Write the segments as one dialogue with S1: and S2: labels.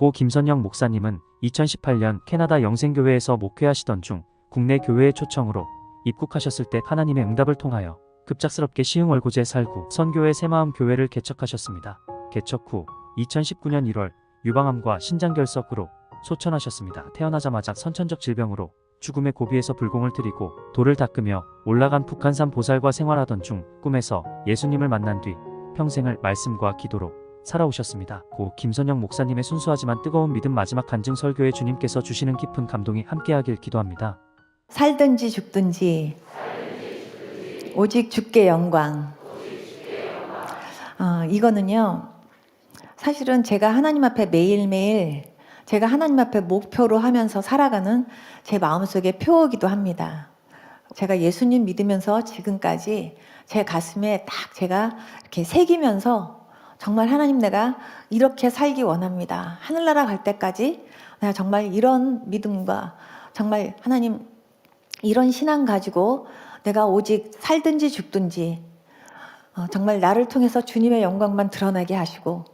S1: 고 김선영 목사님은 2018년 캐나다 영생교회에서 목회하시던 중 국내 교회의 초청으로 입국하셨을 때 하나님의 응답을 통하여 급작스럽게 시흥월고지에 살고 선교회 새마음 교회를 개척하셨습니다. 개척 후 2019년 1월 유방암과 신장결석으로 소천하셨습니다. 태어나자마자 선천적 질병으로 죽음의 고비에서 불공을 들이고 돌을 닦으며 올라간 북한산 보살과 생활하던 중 꿈에서 예수님을 만난 뒤 평생을 말씀과 기도로 살아오셨습니다. 고 김선영 목사님의 순수하지만 뜨거운 믿음 마지막 간증 설교에 주님께서 주시는 깊은 감동이 함께하길 기도합니다.
S2: 살든지 죽든지 오직 주께 영광. 이거는요, 사실은 제가 하나님 앞에 매일매일 제가 하나님 앞에 목표로 하면서 살아가는 제 마음속의 표어기도 합니다. 제가 예수님 믿으면서 지금까지 제 가슴에 딱 제가 이렇게 새기면서 정말 하나님, 내가 이렇게 살기 원합니다. 하늘나라 갈 때까지 내가 정말 이런 믿음과 정말 하나님 이런 신앙 가지고 내가 오직 살든지 죽든지 정말 나를 통해서 주님의 영광만 드러나게 하시고,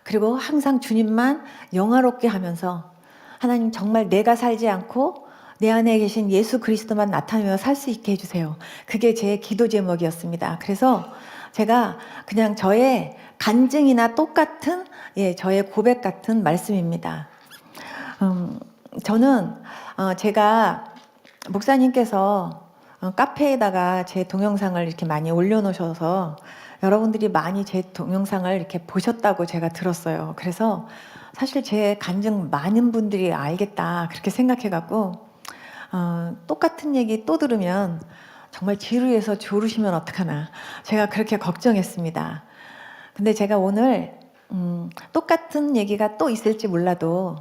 S2: 그리고 항상 주님만 영화롭게 하면서 하나님 정말 내가 살지 않고 내 안에 계신 예수 그리스도만 나타내며 살 수 있게 해주세요. 그게 제 기도 제목이었습니다. 그래서 제가 그냥 저의 간증이나 똑같은 저의 고백 같은 말씀입니다. 저는 제가 목사님께서 카페에다가 제 동영상을 이렇게 많이 올려놓으셔서 여러분들이 많이 제 동영상을 이렇게 보셨다고 제가 들었어요. 그래서 사실 제 간증 많은 분들이 알겠다 그렇게 생각해갖고 똑같은 얘기 또 들으면 정말 지루해서 졸으시면 어떡하나 제가 그렇게 걱정했습니다. 근데 제가 오늘 똑같은 얘기가 또 있을지 몰라도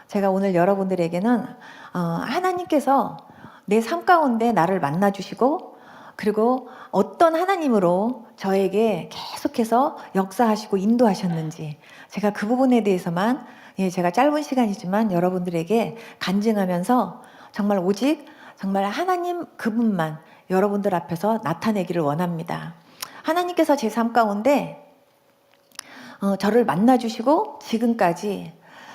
S2: 제가 오늘 여러분들에게는 하나님께서 내 삶 가운데 나를 만나주시고, 그리고 어떤 하나님으로 저에게 계속해서 역사하시고 인도하셨는지 제가 그 부분에 대해서만 제가 짧은 시간이지만 여러분들에게 간증하면서 정말 오직 정말 하나님 그분만 여러분들 앞에서 나타내기를 원합니다. 하나님께서 제 삶 가운데 저를 만나주시고 지금까지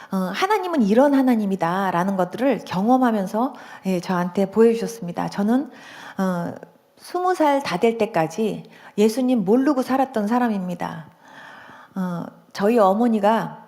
S2: 하나님은 이런 하나님이다 라는 것들을 경험하면서 저한테 보여주셨습니다. 저는 20살 다 될 때까지 예수님 모르고 살았던 사람입니다. 저희 어머니가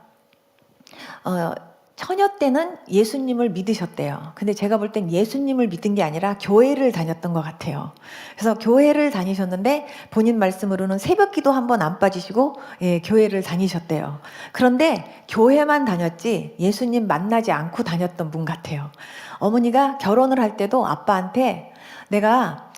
S2: 처녀 때는 예수님을 믿으셨대요. 근데 제가 볼 땐 예수님을 믿은 게 아니라 교회를 다녔던 것 같아요. 그래서 교회를 다니셨는데 본인 말씀으로는 새벽 기도 한 번 안 빠지시고 교회를 다니셨대요. 그런데 교회만 다녔지 예수님 만나지 않고 다녔던 분 같아요. 어머니가 결혼을 할 때도 아빠한테 내가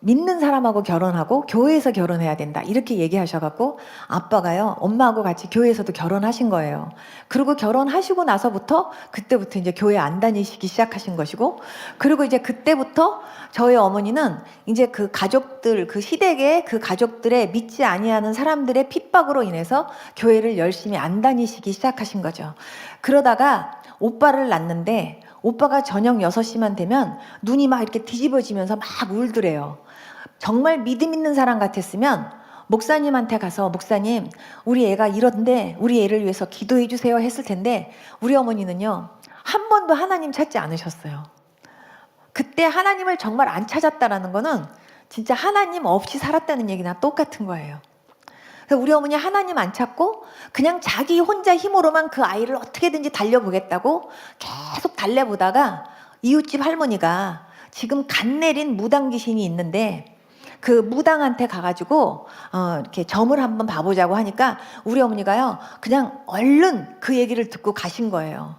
S2: 믿는 사람하고 결혼하고 교회에서 결혼해야 된다 이렇게 얘기하셔갖고 아빠가요 엄마하고 같이 교회에서도 결혼하신 거예요. 그리고 결혼하시고 나서부터 그때부터 이제 교회 안 다니시기 시작하신 것이고, 그리고 이제 그때부터 저희 어머니는 이제 그 가족들, 그 시댁의 그 가족들의 믿지 아니하는 사람들의 핍박으로 인해서 교회를 열심히 안 다니시기 시작하신 거죠. 그러다가 오빠를 낳는데 오빠가 저녁 6시만 되면 눈이 막 이렇게 뒤집어지면서 막 울더래요. 정말 믿음 있는 사람 같았으면 목사님한테 가서 목사님 우리 애가 이런데 우리 애를 위해서 기도해 주세요 했을 텐데, 우리 어머니는요 한 번도 하나님 찾지 않으셨어요. 그때 하나님을 정말 안 찾았다라는 거는 진짜 하나님 없이 살았다는 얘기나 똑같은 거예요. 그래서 우리 어머니 하나님 안 찾고 그냥 자기 혼자 힘으로만 그 아이를 어떻게든지 달려보겠다고 계속 달래보다가 이웃집 할머니가 지금 간 내린 무당 귀신이 있는데 그 무당한테 가가지고 이렇게 점을 한번 봐보자고 하니까 우리 어머니가요 그냥 얼른 그 얘기를 듣고 가신 거예요.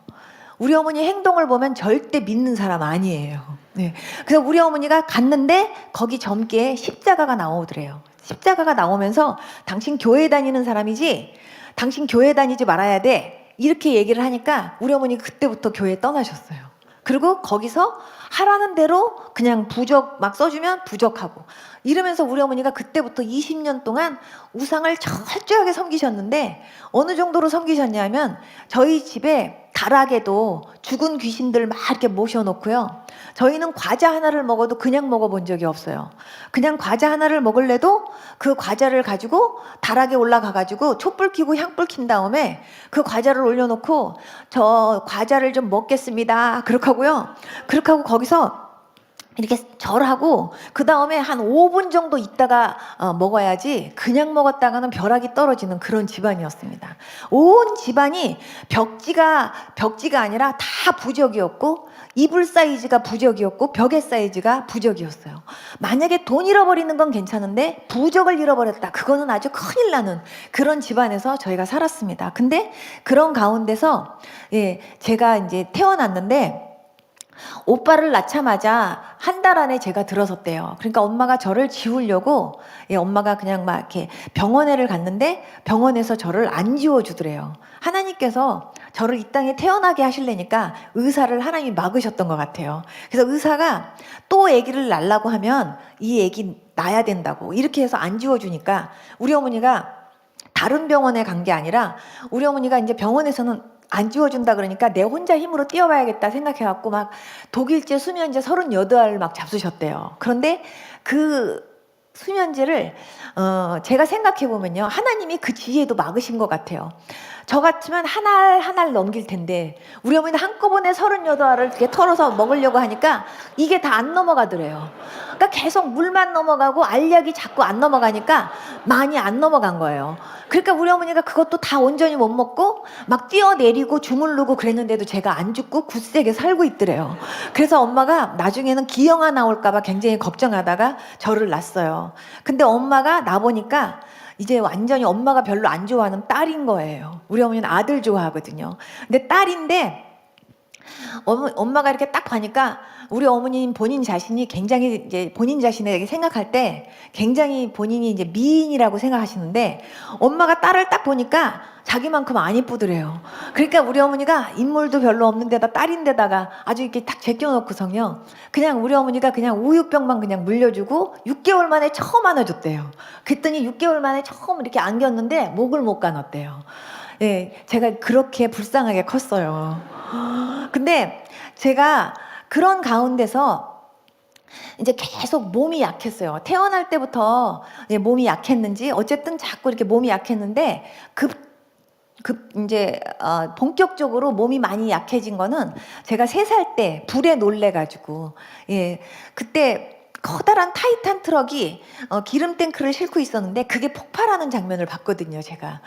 S2: 우리 어머니 행동을 보면 절대 믿는 사람 아니에요. 네. 그래서 우리 어머니가 갔는데 거기 점괘에 십자가가 나오더래요. 십자가가 나오면서 당신 교회 다니는 사람이지, 당신 교회 다니지 말아야 돼 이렇게 얘기를 하니까 우리 어머니가 그때부터 교회 떠나셨어요. 그리고 거기서 하라는 대로 그냥 부적 막 써주면 부적하고 이러면서 우리 어머니가 그때부터 20년 동안 우상을 철저하게 섬기셨는데 어느 정도로 섬기셨냐면 저희 집에 다락에도 죽은 귀신들 막 이렇게 모셔놓고요. 저희는 과자 하나를 먹어도 그냥 먹어본 적이 없어요. 그냥 과자 하나를 먹을래도 그 과자를 가지고 다락에 올라가가지고 촛불 켜고 향불 킨 다음에 그 과자를 올려놓고 저 과자를 좀 먹겠습니다. 그렇게 하고요. 그렇게 하고 거기서 이렇게 절하고 그 다음에 한 5분 정도 있다가 먹어야지 그냥 먹었다가는 벼락이 떨어지는 그런 집안이었습니다. 온 집안이 벽지가 아니라 다 부적이었고 이불 사이즈가 부적이었고 벽의 사이즈가 부적이었어요. 만약에 돈 잃어버리는 건 괜찮은데 부적을 잃어버렸다. 그거는 아주 큰일 나는 그런 집안에서 저희가 살았습니다. 근데 그런 가운데서 제가 이제 태어났는데 오빠를 낳자마자 한 달 안에 제가 들어섰대요. 그러니까 엄마가 저를 지우려고 엄마가 그냥 막 이렇게 병원에를 갔는데 병원에서 저를 안 지워주더래요. 하나님께서 저를 이 땅에 태어나게 하시려니까 의사를 하나님이 막으셨던 것 같아요. 그래서 의사가 또 아기를 낳으려고 하면 이 아기 낳아야 된다고 이렇게 해서 안 지워주니까 우리 어머니가 다른 병원에 간 게 아니라 우리 어머니가 이제 병원에서는 안 지워준다 그러니까 내 혼자 힘으로 뛰어봐야겠다 생각해갖고 막 독일제 수면제 38알 막 잡수셨대요. 그런데 그 수면제를 제가 생각해보면요. 하나님이 그 지혜도 막으신 것 같아요. 저 같으면 한 알 한 알 넘길 텐데 우리 어머니는 한꺼번에 38알을 이렇게 털어서 먹으려고 하니까 이게 다 안 넘어가더래요. 그러니까 계속 물만 넘어가고 알약이 자꾸 안 넘어가니까 많이 안 넘어간 거예요. 그러니까 우리 어머니가 그것도 다 온전히 못 먹고 막 뛰어내리고 주물르고 그랬는데도 제가 안 죽고 굳세게 살고 있더래요. 그래서 엄마가 나중에는 기형아 나올까 봐 굉장히 걱정하다가 저를 낳았어요. 근데 엄마가 나보니까 이제 완전히 엄마가 별로 안 좋아하는 딸인 거예요. 우리 어머니는 아들 좋아하거든요. 근데 딸인데 엄마가 이렇게 딱 봐니까 우리 어머님 본인 자신이 굉장히 이제 본인 자신에게 생각할 때 굉장히 본인이 이제 미인이라고 생각하시는데 엄마가 딸을 딱 보니까 자기만큼 안 이쁘더래요. 그러니까 우리 어머니가 인물도 별로 없는 데다 딸인데다가 아주 이렇게 딱 제껴놓고서요. 그냥 우리 어머니가 그냥 우유병만 그냥 물려주고 6개월 만에 처음 안아줬대요. 그랬더니 6개월 만에 처음 이렇게 안겼는데 목을 못 가눴대요. 제가 그렇게 불쌍하게 컸어요. 근데 제가 그런 가운데서 이제 계속 몸이 약했어요. 태어날 때부터 몸이 약했는지 어쨌든 자꾸 이렇게 몸이 약했는데 이제 본격적으로 몸이 많이 약해진 거는 제가 3살 때 불에 놀래가지고 그때 커다란 타이탄 트럭이 기름 탱크를 싣고 있었는데 그게 폭발하는 장면을 봤거든요. 제가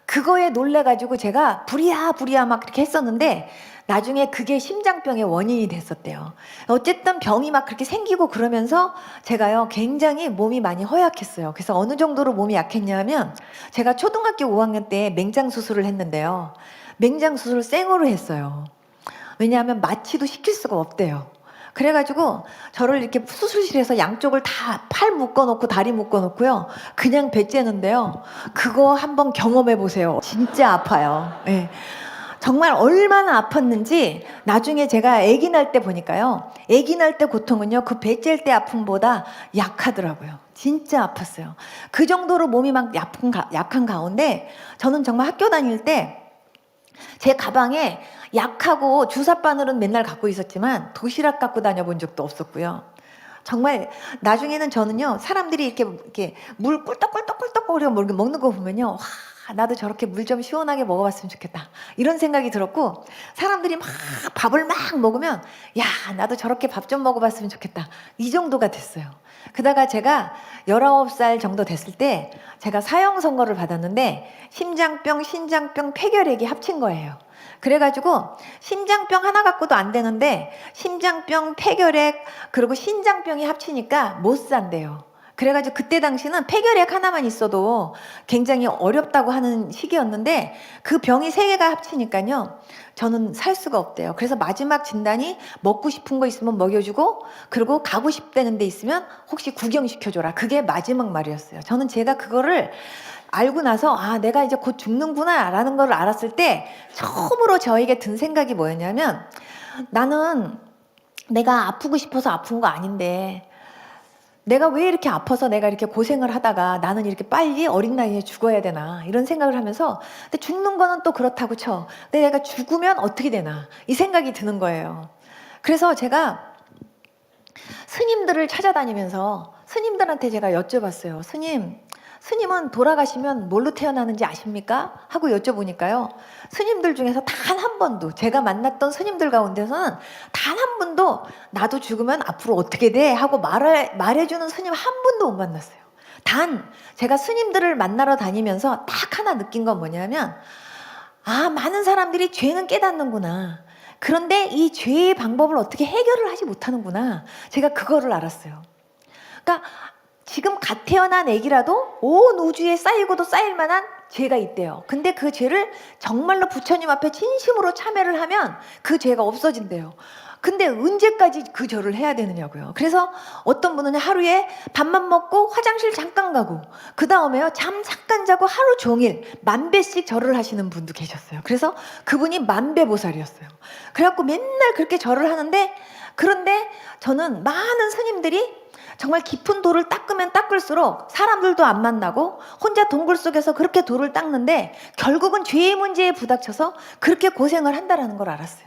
S2: 그거에 놀래가지고 제가 부리야 막 그렇게 했었는데 나중에 그게 심장병의 원인이 됐었대요. 어쨌든 병이 막 그렇게 생기고 그러면서 제가요 굉장히 몸이 많이 허약했어요. 그래서 어느 정도로 몸이 약했냐면 제가 초등학교 5학년 때 맹장 수술을 했는데요. 맹장 수술을 생으로 했어요. 왜냐하면 마취도 시킬 수가 없대요. 그래가지고 저를 이렇게 수술실에서 양쪽을 다 팔 묶어놓고 다리 묶어놓고요. 그냥 배 째는데요. 그거 한번 경험해 보세요. 진짜 아파요. 정말 얼마나 아팠는지 나중에 제가 아기 날 때 보니까요. 아기 날 때 고통은요. 그 배 찔 때 아픔보다 약하더라고요. 진짜 아팠어요. 그 정도로 몸이 막 약한 가운데 저는 정말 학교 다닐 때 제 가방에 약하고 주사바늘은 맨날 갖고 있었지만 도시락 갖고 다녀본 적도 없었고요. 정말 나중에는 저는요. 사람들이 이렇게 물 꿀떡꿀떡꿀떡거리고 먹는 거 보면요. 와, 나도 저렇게 물 좀 시원하게 먹어봤으면 좋겠다. 이런 생각이 들었고 사람들이 막 밥을 막 먹으면 야 나도 저렇게 밥 좀 먹어봤으면 좋겠다. 이 정도가 됐어요. 그러다가 제가 19살 정도 됐을 때 제가 사형 선고를 받았는데 심장병, 신장병, 폐결핵이 합친 거예요. 그래가지고 심장병 하나 갖고도 안 되는데 심장병, 폐결핵 그리고 신장병이 합치니까 못 산대요. 그래가지고 그때 당시는 폐결핵 하나만 있어도 굉장히 어렵다고 하는 시기였는데 그 병이 3개가 합치니까요. 저는 살 수가 없대요. 그래서 마지막 진단이 먹고 싶은 거 있으면 먹여주고 그리고 가고 싶다는 데 있으면 혹시 구경시켜줘라. 그게 마지막 말이었어요. 저는 제가 그거를 알고 나서 아 내가 이제 곧 죽는구나 라는 걸 알았을 때 처음으로 저에게 든 생각이 뭐였냐면 나는 내가 아프고 싶어서 아픈 거 아닌데 내가 왜 이렇게 아파서 내가 이렇게 고생을 하다가 나는 이렇게 빨리 어린 나이에 죽어야 되나 이런 생각을 하면서 근데 죽는 거는 또 그렇다고 쳐. 근데 내가 죽으면 어떻게 되나 이 생각이 드는 거예요. 그래서 제가 스님들을 찾아다니면서 스님들한테 제가 여쭤봤어요. 스님은 돌아가시면 뭘로 태어나는지 아십니까? 하고 여쭤보니까요. 스님들 중에서 단 한 번도 제가 만났던 스님들 가운데서는 단 한 번도 나도 죽으면 앞으로 어떻게 돼? 하고 말해주는 스님 한 분도 못 만났어요. 단 제가 스님들을 만나러 다니면서 딱 하나 느낀 건 뭐냐면 아, 많은 사람들이 죄는 깨닫는구나. 그런데 이 죄의 방법을 어떻게 해결을 하지 못하는구나. 제가 그거를 알았어요. 그러니까 지금 갓 태어난 애기라도 온 우주에 쌓이고도 쌓일 만한 죄가 있대요. 근데 그 죄를 정말로 부처님 앞에 진심으로 참회를 하면 그 죄가 없어진대요. 근데 언제까지 그 절을 해야 되느냐고요. 그래서 어떤 분은 하루에 밥만 먹고 화장실 잠깐 가고 그 다음에요 잠 잠깐 자고 하루 종일 10,000배씩 절을 하시는 분도 계셨어요. 그래서 그분이 만배보살이었어요. 그래갖고 맨날 그렇게 절을 하는데 그런데 저는 많은 스님들이 정말 깊은 돌을 닦으면 닦을수록 사람들도 안 만나고 혼자 동굴 속에서 그렇게 돌을 닦는데 결국은 죄의 문제에 부닥쳐서 그렇게 고생을 한다는 걸 알았어요.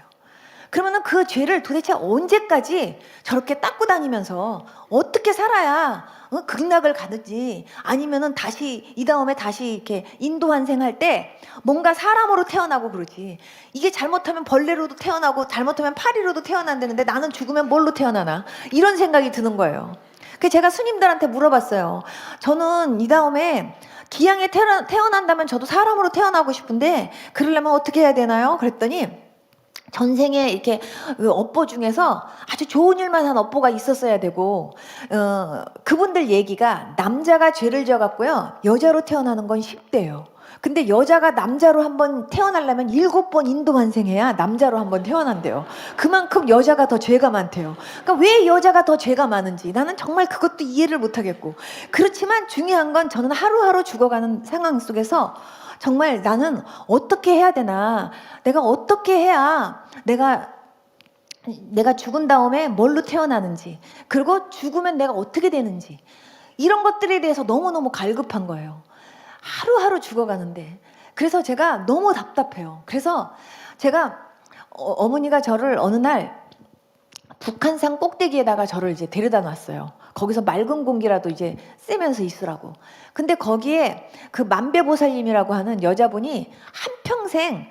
S2: 그러면은 그 죄를 도대체 언제까지 저렇게 닦고 다니면서 어떻게 살아야 극락을 가든지 아니면은 다시 이 다음에 다시 이렇게 인도환생할 때 뭔가 사람으로 태어나고 그러지. 이게 잘못하면 벌레로도 태어나고 잘못하면 파리로도 태어난다는데 나는 죽으면 뭘로 태어나나 이런 생각이 드는 거예요. 그래서 제가 스님들한테 물어봤어요. 저는 이 다음에 기양에 태어난다면 저도 사람으로 태어나고 싶은데 그러려면 어떻게 해야 되나요? 그랬더니 전생에 이렇게 업보 중에서 아주 좋은 일만 한 업보가 있었어야 되고 그분들 얘기가 남자가 죄를 져갖고요 여자로 태어나는 건 쉽대요. 근데 여자가 남자로 한번 태어나려면 7번 인도환생해야 남자로 한번 태어난대요. 그만큼 여자가 더 죄가 많대요. 그러니까 왜 여자가 더 죄가 많은지 나는 정말 그것도 이해를 못하겠고 그렇지만 중요한 건 저는 하루하루 죽어가는 상황 속에서 정말 나는 어떻게 해야 되나 내가 어떻게 해야 내가 죽은 다음에 뭘로 태어나는지 그리고 죽으면 내가 어떻게 되는지 이런 것들에 대해서 너무너무 갈급한 거예요. 하루하루 죽어가는데 그래서 제가 너무 답답해요. 그래서 제가 어머니가 저를 어느 날 북한산 꼭대기에다가 저를 이제 데려다 놨어요. 거기서 맑은 공기라도 이제 쐬면서 있으라고. 근데 거기에 그 만배보살님이라고 하는 여자분이 한평생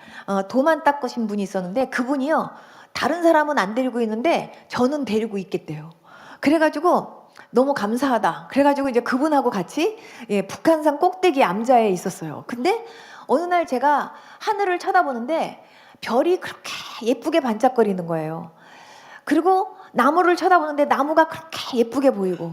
S2: 도만 닦으신 분이 있었는데 그분이요 다른 사람은 안 데리고 있는데 저는 데리고 있겠대요. 그래가지고 너무 감사하다. 그래가지고 이제 그분하고 같이 북한산 꼭대기 암자에 있었어요. 근데 어느 날 제가 하늘을 쳐다보는데 별이 그렇게 예쁘게 반짝거리는 거예요. 그리고 나무를 쳐다보는데 나무가 그렇게 예쁘게 보이고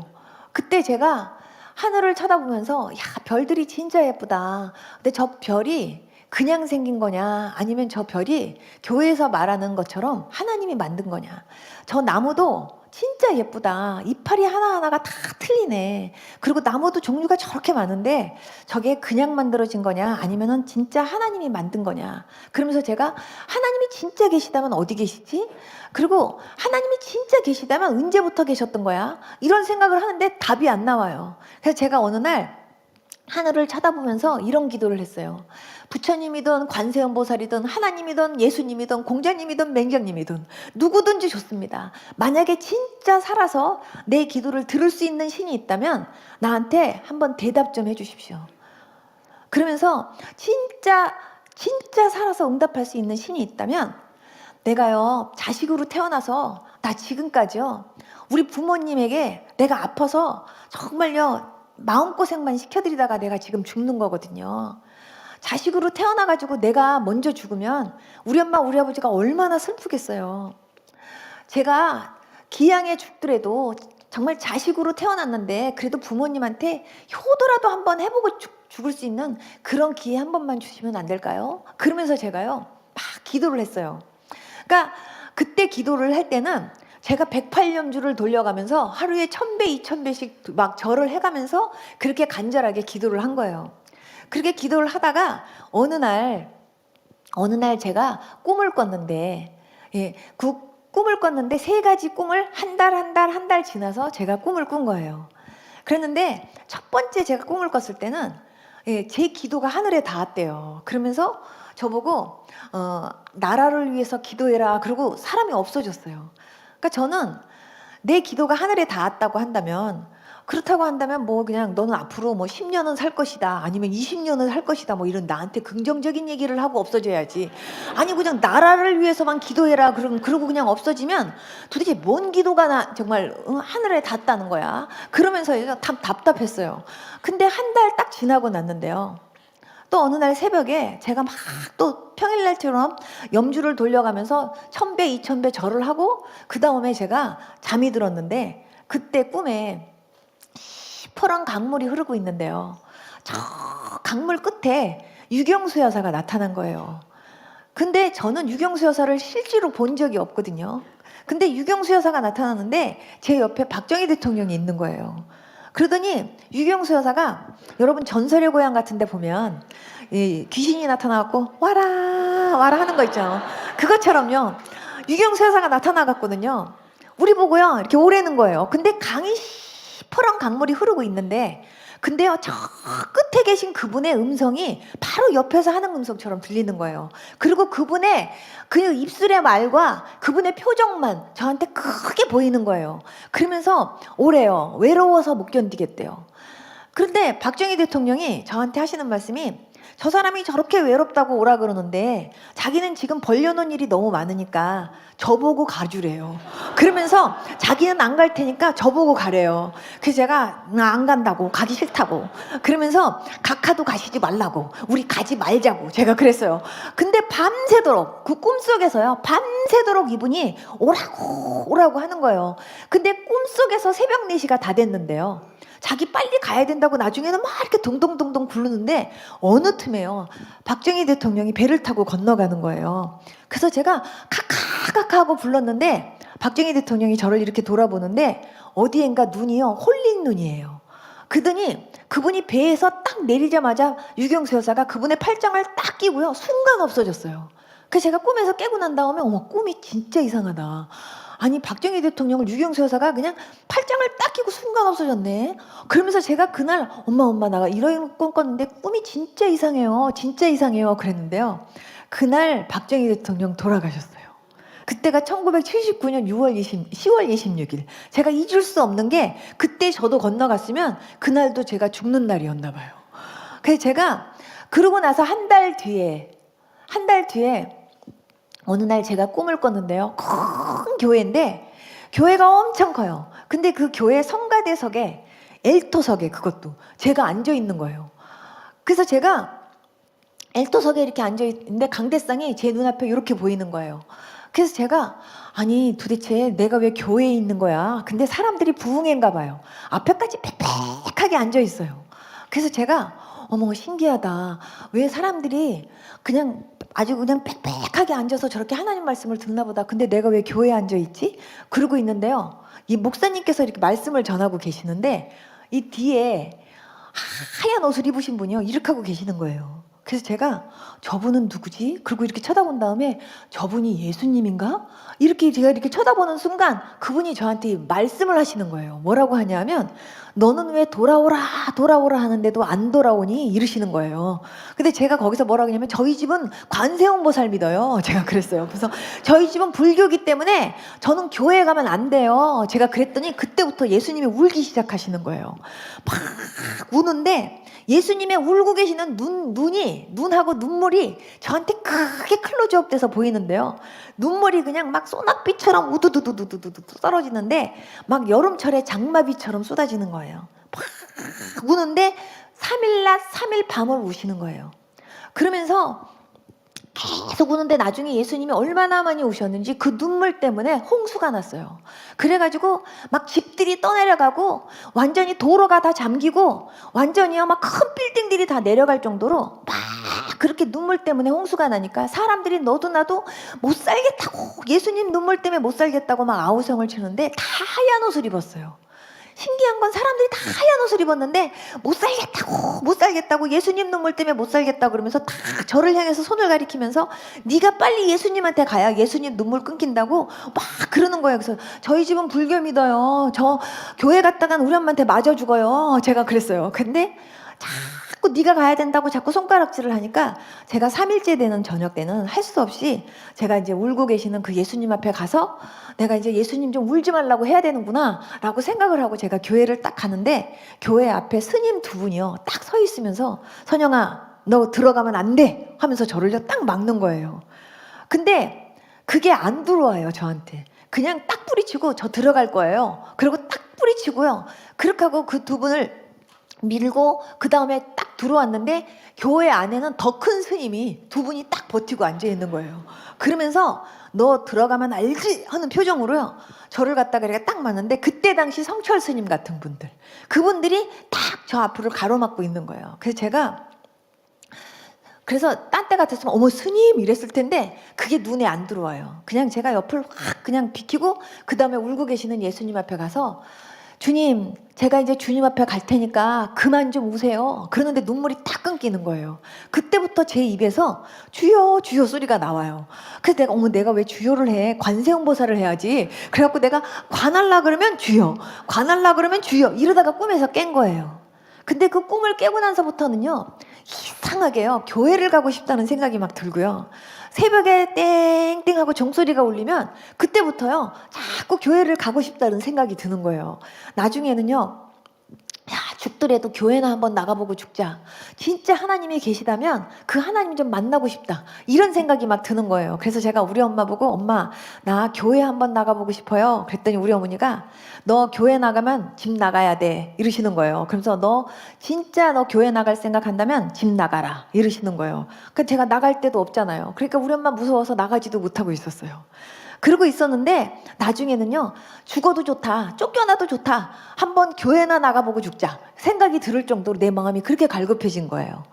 S2: 그때 제가 하늘을 쳐다보면서 야 별들이 진짜 예쁘다. 근데 저 별이 그냥 생긴 거냐 아니면 저 별이 교회에서 말하는 것처럼 하나님이 만든 거냐. 저 나무도 진짜 예쁘다. 이파리 하나하나가 다 틀리네. 그리고 나무도 종류가 저렇게 많은데 저게 그냥 만들어진 거냐 아니면은 진짜 하나님이 만든 거냐. 그러면서 제가 하나님이 진짜 계시다면 어디 계시지? 그리고 하나님이 진짜 계시다면 언제부터 계셨던 거야? 이런 생각을 하는데 답이 안 나와요. 그래서 제가 어느 날 하늘을 쳐다보면서 이런 기도를 했어요. 부처님이든 관세음보살이든 하나님이든 예수님이든 공자님이든 맹경님이든 누구든지 좋습니다. 만약에 진짜 살아서 내 기도를 들을 수 있는 신이 있다면 나한테 한번 대답 좀 해주십시오. 그러면서 진짜 살아서 응답할 수 있는 신이 있다면 내가요 자식으로 태어나서 나 지금까지요 우리 부모님에게 내가 아파서 정말요 마음고생만 시켜드리다가 내가 지금 죽는 거거든요. 자식으로 태어나가지고 내가 먼저 죽으면 우리 엄마 우리 아버지가 얼마나 슬프겠어요. 제가 기양에 죽더라도 정말 자식으로 태어났는데 그래도 부모님한테 효도라도 한번 해보고 죽을 수 있는 그런 기회 한 번만 주시면 안 될까요? 그러면서 제가요 막 기도를 했어요. 그러니까 그때 기도를 할 때는 제가 108년주를 돌려가면서 하루에 1000배, 2000배씩 막 절을 해가면서 그렇게 간절하게 기도를 한 거예요. 그렇게 기도를 하다가 어느 날 제가 꿈을 꿨는데 그 꿈을 꿨는데 3가지 꿈을 한 달 지나서 제가 꿈을 꾼 거예요. 그랬는데 첫 번째 제가 꿈을 꿨을 때는 제 기도가 하늘에 닿았대요. 그러면서 저보고 나라를 위해서 기도해라. 그러고 사람이 없어졌어요. 그러니까 저는 내 기도가 하늘에 닿았다고 한다면, 그렇다고 한다면 뭐 그냥 너는 앞으로 뭐 10년은 살 것이다, 아니면 20년은 살 것이다, 뭐 이런 나한테 긍정적인 얘기를 하고 없어져야지. 아니 그냥 나라를 위해서만 기도해라 그러고 그냥 없어지면 도대체 뭔 기도가 정말 하늘에 닿았다는 거야. 그러면서 답답했어요. 근데 한 달 딱 지나고 났는데요, 또 어느 날 새벽에 제가 막 또 평일날처럼 염주를 돌려가면서 1000배 2000배 절을 하고 그 다음에 제가 잠이 들었는데, 그때 꿈에 시퍼런 강물이 흐르고 있는데요, 저 강물 끝에 유경수 여사가 나타난 거예요. 근데 저는 유경수 여사를 실제로 본 적이 없거든요. 근데 유경수 여사가 나타났는데 제 옆에 박정희 대통령이 있는 거예요. 그러더니 유경수 여사가, 여러분 전설의 고향 같은 데 보면 귀신이 나타나갖고 와라 와라 하는 거 있죠. 그것처럼요, 유경수 여사가 나타나갔거든요. 우리 보고요 이렇게 오래는 거예요. 근데 강이 시퍼런 강물이 흐르고 있는데, 근데요 저 끝에 계신 그분의 음성이 바로 옆에서 하는 음성처럼 들리는 거예요. 그리고 그분의 그 입술의 말과 그분의 표정만 저한테 크게 보이는 거예요. 그러면서 오래요. 외로워서 못 견디겠대요. 그런데 박정희 대통령이 저한테 하시는 말씀이, 저 사람이 저렇게 외롭다고 오라 그러는데 자기는 지금 벌려놓은 일이 너무 많으니까 저보고 가주래요. 그러면서 자기는 안 갈 테니까 저보고 가래요. 그래서 제가 안 간다고, 가기 싫다고, 그러면서 각하도 가시지 말라고, 우리 가지 말자고 제가 그랬어요. 근데 밤새도록 그 꿈속에서요, 밤새도록 이분이 오라고 하는 거예요. 근데 꿈속에서 새벽 4시가 다 됐는데요, 자기 빨리 가야 된다고 나중에는 막 이렇게 동동동동 굴르는데 어느 틈에요 박정희 대통령이 배를 타고 건너가는 거예요. 그래서 제가 카카카카 하고 불렀는데 박정희 대통령이 저를 이렇게 돌아보는데 어디엔가 눈이요 홀린 눈이에요. 그러더니 그분이 배에서 딱 내리자마자 유경수 여사가 그분의 팔짱을 딱 끼고요 순간 없어졌어요. 그래서 제가 꿈에서 깨고 난 다음에 어머, 꿈이 진짜 이상하다. 아니 박정희 대통령을 유경수 여사가 그냥 팔짱을 딱 끼고 순간 없어졌네. 그러면서 제가 그날 엄마 나 이런 꿈 꿨는데 꿈이 진짜 이상해요, 진짜 이상해요 그랬는데요, 그날 박정희 대통령 돌아가셨어요. 그때가 1979년 10월 26일. 제가 잊을 수 없는 게, 그때 저도 건너갔으면 그날도 제가 죽는 날이었나 봐요. 그래서 제가 그러고 나서 한 달 뒤에 어느 날 제가 꿈을 꿨는데요, 큰 교회인데 교회가 엄청 커요. 근데 그 교회 성가대석에, 엘토석에, 그것도 제가 앉아 있는 거예요. 그래서 제가 엘토석에 이렇게 앉아 있는데 강대상이 제 눈앞에 이렇게 보이는 거예요. 그래서 제가, 아니 도대체 내가 왜 교회에 있는 거야? 근데 사람들이 부흥회인가 봐요. 앞에까지 빽빽하게 앉아 있어요. 그래서 제가 어머 신기하다, 왜 사람들이 그냥 아주 그냥 빽빽하게 앉아서 저렇게 하나님 말씀을 듣나 보다. 근데 내가 왜 교회에 앉아 있지? 그러고 있는데요, 이 목사님께서 이렇게 말씀을 전하고 계시는데 이 뒤에 하얀 옷을 입으신 분이요 이렇게 하고 계시는 거예요. 그래서 제가 저분은 누구지? 그리고 이렇게 쳐다본 다음에 저분이 예수님인가? 이렇게 제가 이렇게 쳐다보는 순간 그분이 저한테 말씀을 하시는 거예요. 뭐라고 하냐면, 너는 왜 돌아오라 하는데도 안 돌아오니? 이러시는 거예요. 근데 제가 거기서 뭐라고 하냐면, 저희 집은 관세음보살 믿어요. 제가 그랬어요. 그래서 저희 집은 불교기 때문에 저는 교회에 가면 안 돼요. 제가 그랬더니 그때부터 예수님이 울기 시작하시는 거예요. 막 우는데 예수님의 울고 계시는 눈하고 눈물이 저한테 크게 클로즈업 돼서 보이는데요, 눈물이 그냥 막 소낙비처럼 우두두두두두두 떨어지는데 막 여름철에 장마비처럼 쏟아지는 거예요. 막 우는데 3일 낮 3일 밤을 우시는 거예요. 그러면서 계속 우는데 나중에 예수님이 얼마나 많이 우셨는지 그 눈물 때문에 홍수가 났어요. 그래가지고 막 집들이 떠내려가고 완전히 도로가 다 잠기고 완전히요 막 큰 빌딩들이 다 내려갈 정도로 막 그렇게 눈물 때문에 홍수가 나니까 사람들이 너도 나도 못 살겠다고, 예수님 눈물 때문에 못 살겠다고 막 아우성을 치는데 다 하얀 옷을 입었어요. 신기한 건 사람들이 다 하얀 옷을 입었는데 못 살겠다고 예수님 눈물 때문에 못 살겠다고 그러면서 다 저를 향해서 손을 가리키면서 네가 빨리 예수님한테 가야 예수님 눈물 끊긴다고 막 그러는 거예요. 그래서 저희 집은 불교 믿어요. 저 교회 갔다간 우리 엄마한테 맞아 죽어요. 제가 그랬어요. 근데 자꾸 네가 가야 된다고 자꾸 손가락질을 하니까 제가 3일째 되는 저녁 때는 할 수 없이 제가 이제 울고 계시는 그 예수님 앞에 가서 내가 이제 예수님 좀 울지 말라고 해야 되는구나 라고 생각을 하고 제가 교회를 딱 가는데 교회 앞에 스님 두 분이요 딱 서 있으면서 선영아 너 들어가면 안 돼 하면서 저를 딱 막는 거예요. 근데 그게 안 들어와요 저한테. 그냥 딱 뿌리치고 저 들어갈 거예요. 그리고 딱 뿌리치고요. 그렇게 하고 그 두 분을 밀고 그 다음에 딱 들어왔는데 교회 안에는 더 큰 스님이 두 분이 딱 버티고 앉아 있는 거예요. 그러면서 너 들어가면 알지 하는 표정으로요. 저를 갖다가 이렇게 딱 맞는데 그때 당시 성철 스님 같은 분들 그분들이 딱 저 앞을 가로막고 있는 거예요. 그래서 딴 때 같았으면 어머 스님 이랬을 텐데 그게 눈에 안 들어와요. 그냥 제가 옆을 확 그냥 비키고 그 다음에 울고 계시는 예수님 앞에 가서 주님 제가 이제 주님 앞에 갈 테니까 그만 좀 우세요. 그러는데 눈물이 딱 끊기는 거예요. 그때부터 제 입에서 주여 주여 소리가 나와요. 그래서 내가 어머 내가 왜 주여를 해. 관세음보살을 해야지. 그래갖고 내가 관할라 그러면 주여 관할라 그러면 주여 이러다가 꿈에서 깬 거예요. 근데 그 꿈을 깨고 나서부터는요 이상하게요 교회를 가고 싶다는 생각이 막 들고요. 새벽에 땡땡하고 종소리가 울리면 그때부터요 자꾸 교회를 가고 싶다는 생각이 드는 거예요. 나중에는요 야 죽더라도 교회나 한번 나가보고 죽자. 진짜 하나님이 계시다면 그 하나님 좀 만나고 싶다. 이런 생각이 막 드는 거예요. 그래서 제가 우리 엄마 보고 엄마 나 교회 한번 나가보고 싶어요. 그랬더니 우리 어머니가 너 교회 나가면 집 나가야 돼 이러시는 거예요. 그러면서 너 진짜 너 교회 나갈 생각한다면 집 나가라 이러시는 거예요. 그러니까 제가 나갈 데도 없잖아요. 그러니까 우리 엄마 무서워서 나가지도 못하고 있었어요. 그러고 있었는데 나중에는요 죽어도 좋다 쫓겨나도 좋다 한번 교회나 나가보고 죽자 생각이 들을 정도로 내 마음이 그렇게 갈급해진 거예요.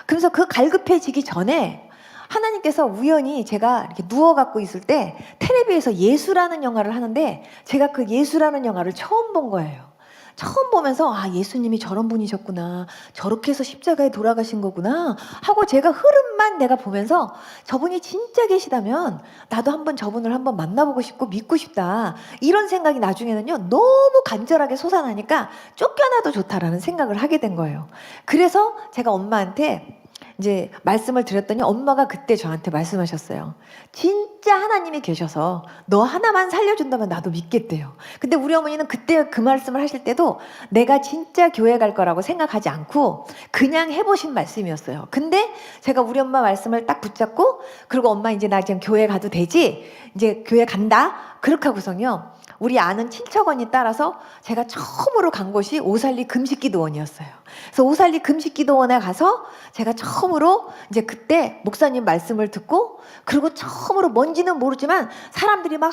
S2: 그래서 그 갈급해지기 전에 하나님께서 우연히 제가 이렇게 누워갖고 있을 때 텔레비에서 예수라는 영화를 하는데 제가 그 예수라는 영화를 처음 본 거예요. 처음 보면서 아 예수님이 저런 분이셨구나 저렇게 해서 십자가에 돌아가신 거구나 하고 제가 흐름만 내가 보면서 저분이 진짜 계시다면 나도 한번 저분을 한번 만나보고 싶고 믿고 싶다 이런 생각이 나중에는요 너무 간절하게 솟아나니까 쫓겨나도 좋다라는 생각을 하게 된 거예요. 그래서 제가 엄마한테 이제 말씀을 드렸더니 엄마가 그때 저한테 말씀하셨어요. 진짜 하나님이 계셔서 너 하나만 살려준다면 나도 믿겠대요. 근데 우리 어머니는 그때 그 말씀을 하실 때도 내가 진짜 교회 갈 거라고 생각하지 않고 그냥 해보신 말씀이었어요. 근데 제가 우리 엄마 말씀을 딱 붙잡고 그리고 엄마 이제 나 지금 교회 가도 되지? 이제 교회 간다? 그렇게 하고서요. 우리 아는 친척언니 따라서 제가 처음으로 간 곳이 오살리 금식기도원이었어요. 그래서 오살리 금식기도원에 가서 제가 처음으로 이제 그때 목사님 말씀을 듣고 그리고 처음으로 뭔지는 모르지만 사람들이 막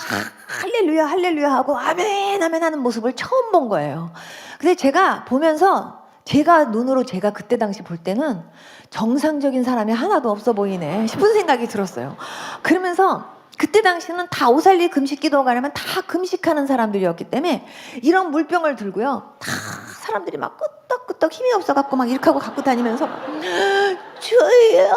S2: 할렐루야 할렐루야 하고 아멘 아멘 하는 모습을 처음 본 거예요. 근데 제가 보면서 제가 눈으로 제가 그때 당시 볼 때는 정상적인 사람이 하나도 없어 보이네 싶은 생각이 들었어요. 그러면서 그때 당시는 다 오살리 금식기도 가려면 다 금식하는 사람들이었기 때문에 이런 물병을 들고요. 다 사람들이 막 끄떡끄떡 힘이 없어갖고 막 이렇게 하고 갖고 다니면서 주여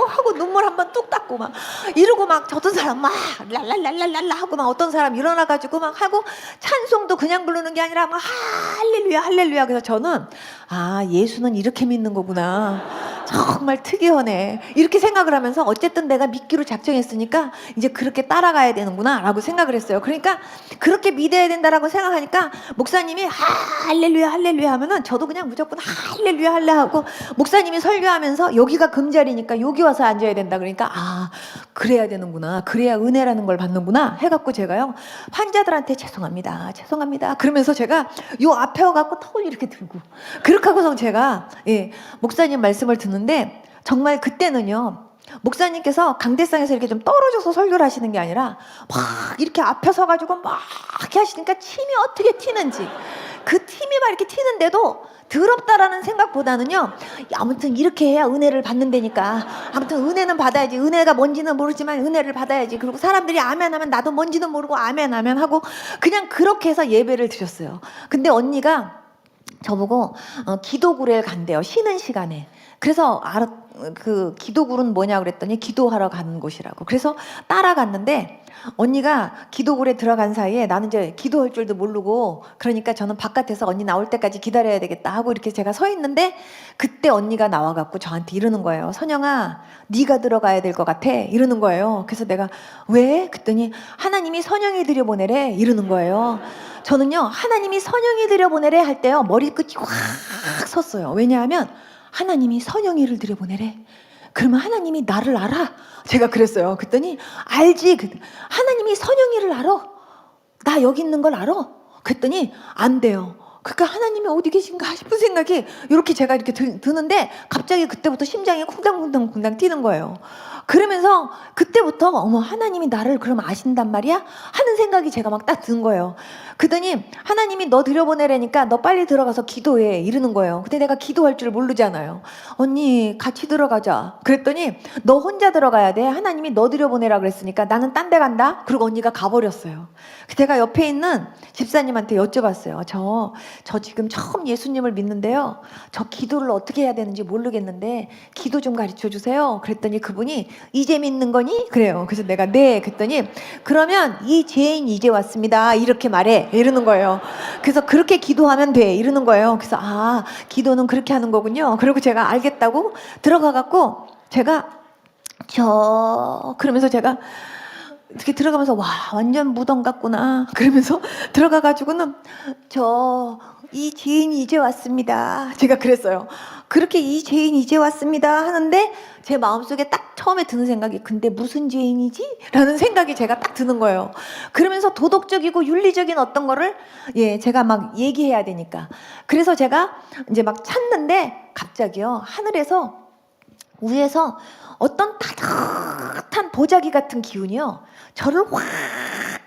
S2: 하고 눈물 한번 뚝 닦고 막 이러고 막 어떤 사람 막 랄랄랄랄랄라 하고 막 어떤 사람 일어나가지고 막 하고 찬송도 그냥 부르는 게 아니라 막 할렐루야 할렐루야. 그래서 저는 아 예수는 이렇게 믿는 거구나. 정말 특이하네. 이렇게 생각을 하면서 어쨌든 내가 믿기로 작정했으니까 이제 그렇게 따라가야 되는구나 라고 생각을 했어요. 그러니까 그렇게 믿어야 된다라고 생각하니까 목사님이 할렐루야 할렐루야 하면은 저도 그냥 무조건 할렐루야 할렐루야 하고 목사님이 설교하면서 여기가 금자리니까 여기 와서 앉아야 된다 그러니까 아 그래야 되는구나 그래야 은혜라는 걸 받는구나 해갖고 제가요 환자들한테 죄송합니다 죄송합니다 그러면서 제가 요 앞에 와갖고 턱을 이렇게 들고 그렇게 하고서 제가 예 목사님 말씀을 듣는데 정말 그때는요 목사님께서 강대상에서 이렇게 좀 떨어져서 설교를 하시는 게 아니라 막 이렇게 앞에 서가지고 막 이렇게 하시니까 침이 어떻게 튀는지 그 팀이 막 이렇게 튀는데도 더럽다라는 생각보다는요, 아무튼 이렇게 해야 은혜를 받는다니까. 아무튼 은혜는 받아야지. 은혜가 뭔지는 모르지만 은혜를 받아야지. 그리고 사람들이 아멘 하면 나도 뭔지는 모르고 아멘 아멘 하고 그냥 그렇게 해서 예배를 드렸어요. 근데 언니가 저보고 기도굴에 간대요. 쉬는 시간에. 그래서 그 기도굴은 뭐냐 그랬더니 기도하러 가는 곳이라고. 그래서 따라갔는데 언니가 기도굴에 들어간 사이에 나는 이제 기도할 줄도 모르고, 그러니까 저는 바깥에서 언니 나올 때까지 기다려야 되겠다 하고 이렇게 제가 서 있는데 그때 언니가 나와갖고 저한테 이러는 거예요. 선영아, 네가 들어가야 될 것 같아 이러는 거예요. 그래서 내가 왜? 그랬더니 하나님이 선영이 들여보내래 이러는 거예요. 저는요, 하나님이 선영이 들여보내래 할 때요 머리끝이 확 섰어요. 왜냐하면 하나님이 선영이를 들여보내래. 그러면 하나님이 나를 알아? 제가 그랬어요. 그랬더니 알지. 하나님이 선영이를 알아? 나 여기 있는 걸 알아? 그랬더니 안 돼요. 그러니까 하나님이 어디 계신가 싶은 생각이 이렇게 제가 이렇게 드는데 갑자기 그때부터 심장이 쿵당쿵당 뛰는 거예요. 그러면서 그때부터 어머, 하나님이 나를 그럼 아신단 말이야? 하는 생각이 제가 막 딱 든 거예요. 그러더니 하나님이 너 들여보내라니까 너 빨리 들어가서 기도해 이러는 거예요. 근데 내가 기도할 줄 모르잖아요. 언니 같이 들어가자. 그랬더니 너 혼자 들어가야 돼. 하나님이 너 들여보내라 그랬으니까 나는 딴 데 간다. 그리고 언니가 가버렸어요. 제가 옆에 있는 집사님한테 여쭤봤어요. 저 지금 처음 예수님을 믿는데요. 저 기도를 어떻게 해야 되는지 모르겠는데 기도 좀 가르쳐 주세요. 그랬더니 그분이 이제 믿는 거니? 그래요. 그래서 내가 네. 그랬더니 그러면 이 죄인 이제 왔습니다. 이렇게 말해. 이러는 거예요. 그래서 그렇게 기도하면 돼. 이러는 거예요. 그래서 아, 기도는 그렇게 하는 거군요. 그리고 제가 알겠다고 들어가갖고 제가 그러면서 제가 이렇게 들어가면서 와, 완전 무덤 같구나. 그러면서 들어가가지고는 이 죄인이 이제 왔습니다. 제가 그랬어요. 그렇게 이 죄인이 이제 왔습니다 하는데 제 마음속에 딱 처음에 드는 생각이 근데 무슨 죄인이지? 라는 생각이 제가 딱 드는 거예요. 그러면서 도덕적이고 윤리적인 어떤 거를 제가 막 얘기해야 되니까. 그래서 제가 이제 막 찾는데 갑자기요, 하늘에서 위에서 어떤 따뜻한 보자기 같은 기운이요 저를 확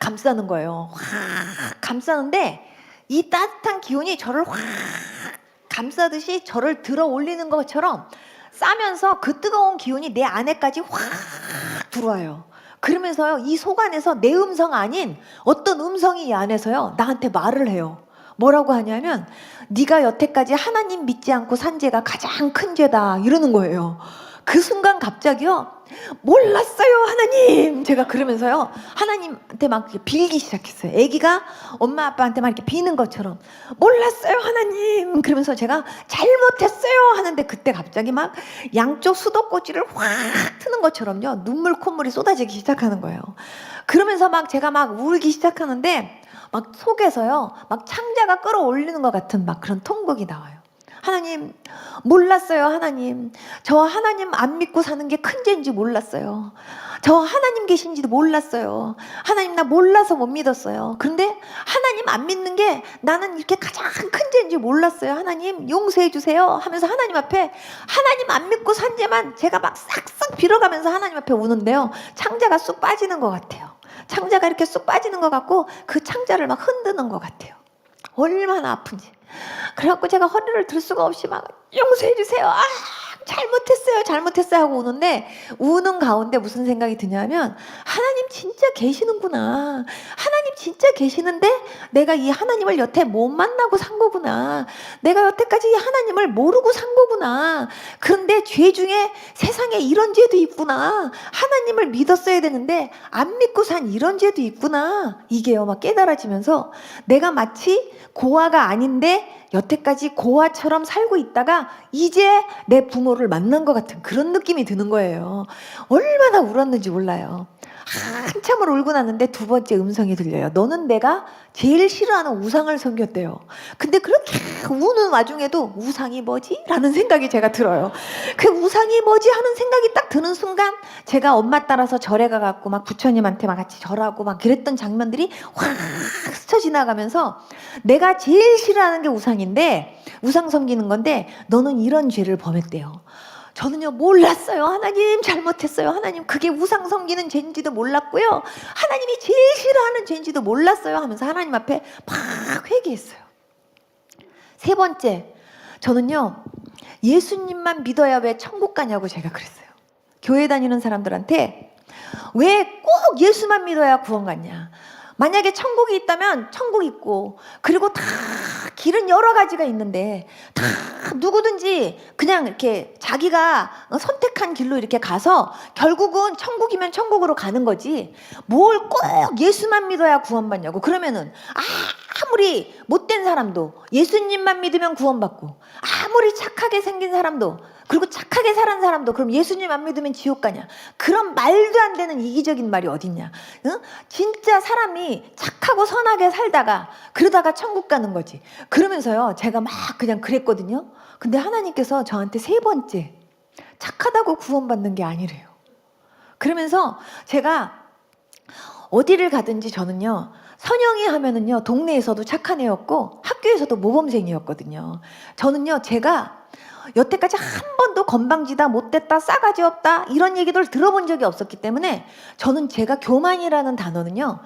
S2: 감싸는 거예요. 확 감싸는데 이 따뜻한 기운이 저를 확 감싸듯이 저를 들어 올리는 것처럼 싸면서 그 뜨거운 기운이 내 안에까지 확 들어와요. 그러면서요, 이 속 안에서 내 음성 아닌 어떤 음성이 이 안에서요 나한테 말을 해요. 뭐라고 하냐면 네가 여태까지 하나님 믿지 않고 산 죄가 가장 큰 죄다 이러는 거예요. 그 순간 갑자기요, 몰랐어요 하나님. 제가 그러면서요 하나님한테 막 빌기 시작했어요. 아기가 엄마 아빠한테 막 이렇게 비는 것처럼 몰랐어요 하나님. 그러면서 제가 잘못했어요 하는데 그때 갑자기 막 양쪽 수도꼭지를 확 트는 것처럼요 눈물 콧물이 쏟아지기 시작하는 거예요. 그러면서 막 제가 막 울기 시작하는데 막 속에서요 막 창자가 끌어올리는 것 같은 막 그런 통곡이 나와요. 하나님, 몰랐어요 하나님. 저 하나님 안 믿고 사는 게 큰 죄인지 몰랐어요. 저 하나님 계신지도 몰랐어요. 하나님 나 몰라서 못 믿었어요. 그런데 하나님 안 믿는 게 나는 이렇게 가장 큰 죄인지 몰랐어요. 하나님 용서해 주세요 하면서 하나님 앞에 하나님 안 믿고 산 죄만 제가 막 싹싹 빌어가면서 하나님 앞에 우는데요, 창자가 쑥 빠지는 것 같아요. 창자가 이렇게 쑥 빠지는 것 같고 그 창자를 막 흔드는 것 같아요. 얼마나 아픈지. 그래갖고 제가 허리를 들 수가 없이 막 용서해 주세요. 아, 잘못했어요 하고 우는데, 우는 가운데 무슨 생각이 드냐면 하나님 진짜 계시는구나. 하나님 진짜 계시는데 내가 이 하나님을 여태 못 만나고 산 거구나. 내가 여태까지 이 하나님을 모르고 산 거구나. 그런데 죄 중에 세상에 이런 죄도 있구나. 하나님을 믿었어야 되는데 안 믿고 산 이런 죄도 있구나. 이게요 막 깨달아지면서 내가 마치 고아가 아닌데 여태까지 고아처럼 살고 있다가 이제 내 부모를 만난 것 같은 그런 느낌이 드는 거예요. 얼마나 울었는지 몰라요. 한참을 울고 났는데 두 번째 음성이 들려요. 너는 내가 제일 싫어하는 우상을 섬겼대요. 근데 그렇게 우는 와중에도 우상이 뭐지? 라는 생각이 제가 들어요. 그 우상이 뭐지? 하는 생각이 딱 드는 순간 제가 엄마 따라서 절에 가갖고 막 부처님한테 막 같이 절하고 막 그랬던 장면들이 확 스쳐 지나가면서 내가 제일 싫어하는 게 우상인데, 우상 섬기는 건데 너는 이런 죄를 범했대요. 저는요 몰랐어요. 하나님 잘못했어요. 하나님 그게 우상 섬기는 죄인지도 몰랐고요. 하나님이 제일 싫어하는 죄인지도 몰랐어요 하면서 하나님 앞에 막 회개했어요. 세 번째, 저는요, 예수님만 믿어야 왜 천국 가냐고 제가 그랬어요. 교회 다니는 사람들한테 왜 꼭 예수만 믿어야 구원 갔냐. 만약에 천국이 있다면 천국 있고, 그리고 다 길은 여러 가지가 있는데 다 누구든지 그냥 이렇게 자기가 선택한 길로 이렇게 가서 결국은 천국이면 천국으로 가는 거지, 뭘 꼭 예수만 믿어야 구원받냐고. 그러면은 아무리 못된 사람도 예수님만 믿으면 구원받고, 아무리 착하게 생긴 사람도, 그리고 착하게 살은 사람도 그럼 예수님 안 믿으면 지옥 가냐. 그런 말도 안 되는 이기적인 말이 어딨냐. 응? 진짜 사람이 착하고 선하게 살다가 그러다가 천국 가는 거지. 그러면서요, 제가 막 그냥 그랬거든요. 근데 하나님께서 저한테 세 번째, 착하다고 구원받는 게 아니래요. 그러면서 제가 어디를 가든지 저는요, 선영이 하면은요, 동네에서도 착한 애였고 학교에서도 모범생이었거든요. 저는요, 제가 여태까지 한 번도 건방지다, 못됐다, 싸가지 없다 이런 얘기들 들어본 적이 없었기 때문에 저는 제가 교만이라는 단어는요,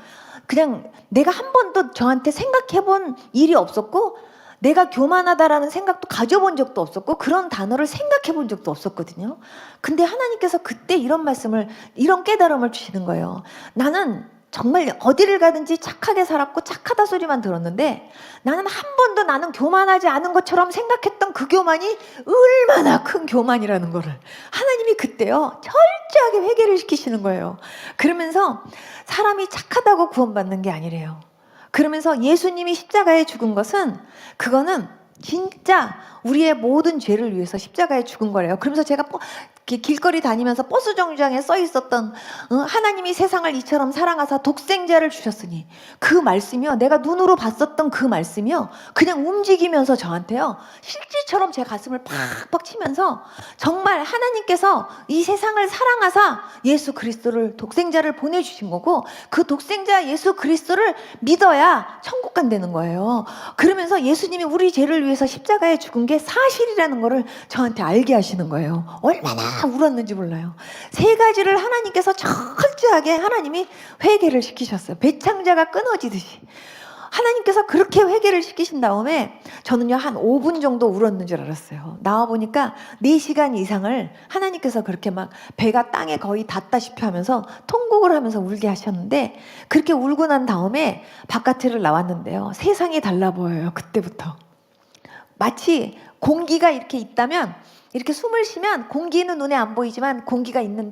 S2: 그냥 내가 한 번도 저한테 생각해본 일이 없었고, 내가 교만하다라는 생각도 가져본 적도 없었고, 그런 단어를 생각해본 적도 없었거든요. 근데 하나님께서 그때 이런 말씀을, 이런 깨달음을 주시는 거예요. 나는 정말 어디를 가든지 착하게 살았고 착하다 소리만 들었는데, 나는 한 번도 나는 교만하지 않은 것처럼 생각했던 그 교만이 얼마나 큰 교만이라는 거를 하나님이 그때요, 철저하게 회개를 시키시는 거예요. 그러면서 사람이 착하다고 구원받는 게 아니래요. 그러면서 예수님이 십자가에 죽은 것은, 그거는 진짜 우리의 모든 죄를 위해서 십자가에 죽은 거래요. 그러면서 제가 길거리 다니면서 버스 정류장에 써 있었던 하나님이 세상을 이처럼 사랑하사 독생자를 주셨으니, 그 말씀이요, 내가 눈으로 봤었던 그 말씀이요, 그냥 움직이면서 저한테요, 실질처럼 제 가슴을 팍팍 치면서, 정말 하나님께서 이 세상을 사랑하사 예수 그리스도를, 독생자를 보내주신 거고, 그 독생자 예수 그리스도를 믿어야 천국 간다는 거예요. 그러면서 예수님이 우리 죄를 위해서 십자가에 죽은 게 사실이라는 거를 저한테 알게 하시는 거예요. 얼마나 울었는지 몰라요. 세 가지를 하나님께서 철저하게 하나님이 회개를 시키셨어요. 배창자가 끊어지듯이 하나님께서 그렇게 회개를 시키신 다음에 저는요, 한 5분 정도 울었는 줄 알았어요. 나와보니까 4시간 이상을 하나님께서 그렇게 막 배가 땅에 거의 닿다시피 하면서 통곡을 하면서 울게 하셨는데, 그렇게 울고 난 다음에 바깥을 나왔는데요, 세상이 달라 보여요. 그때부터 마치 공기가 이렇게 있다면, 이렇게 숨을 쉬면 공기는 눈에 안 보이지만 공기가 있는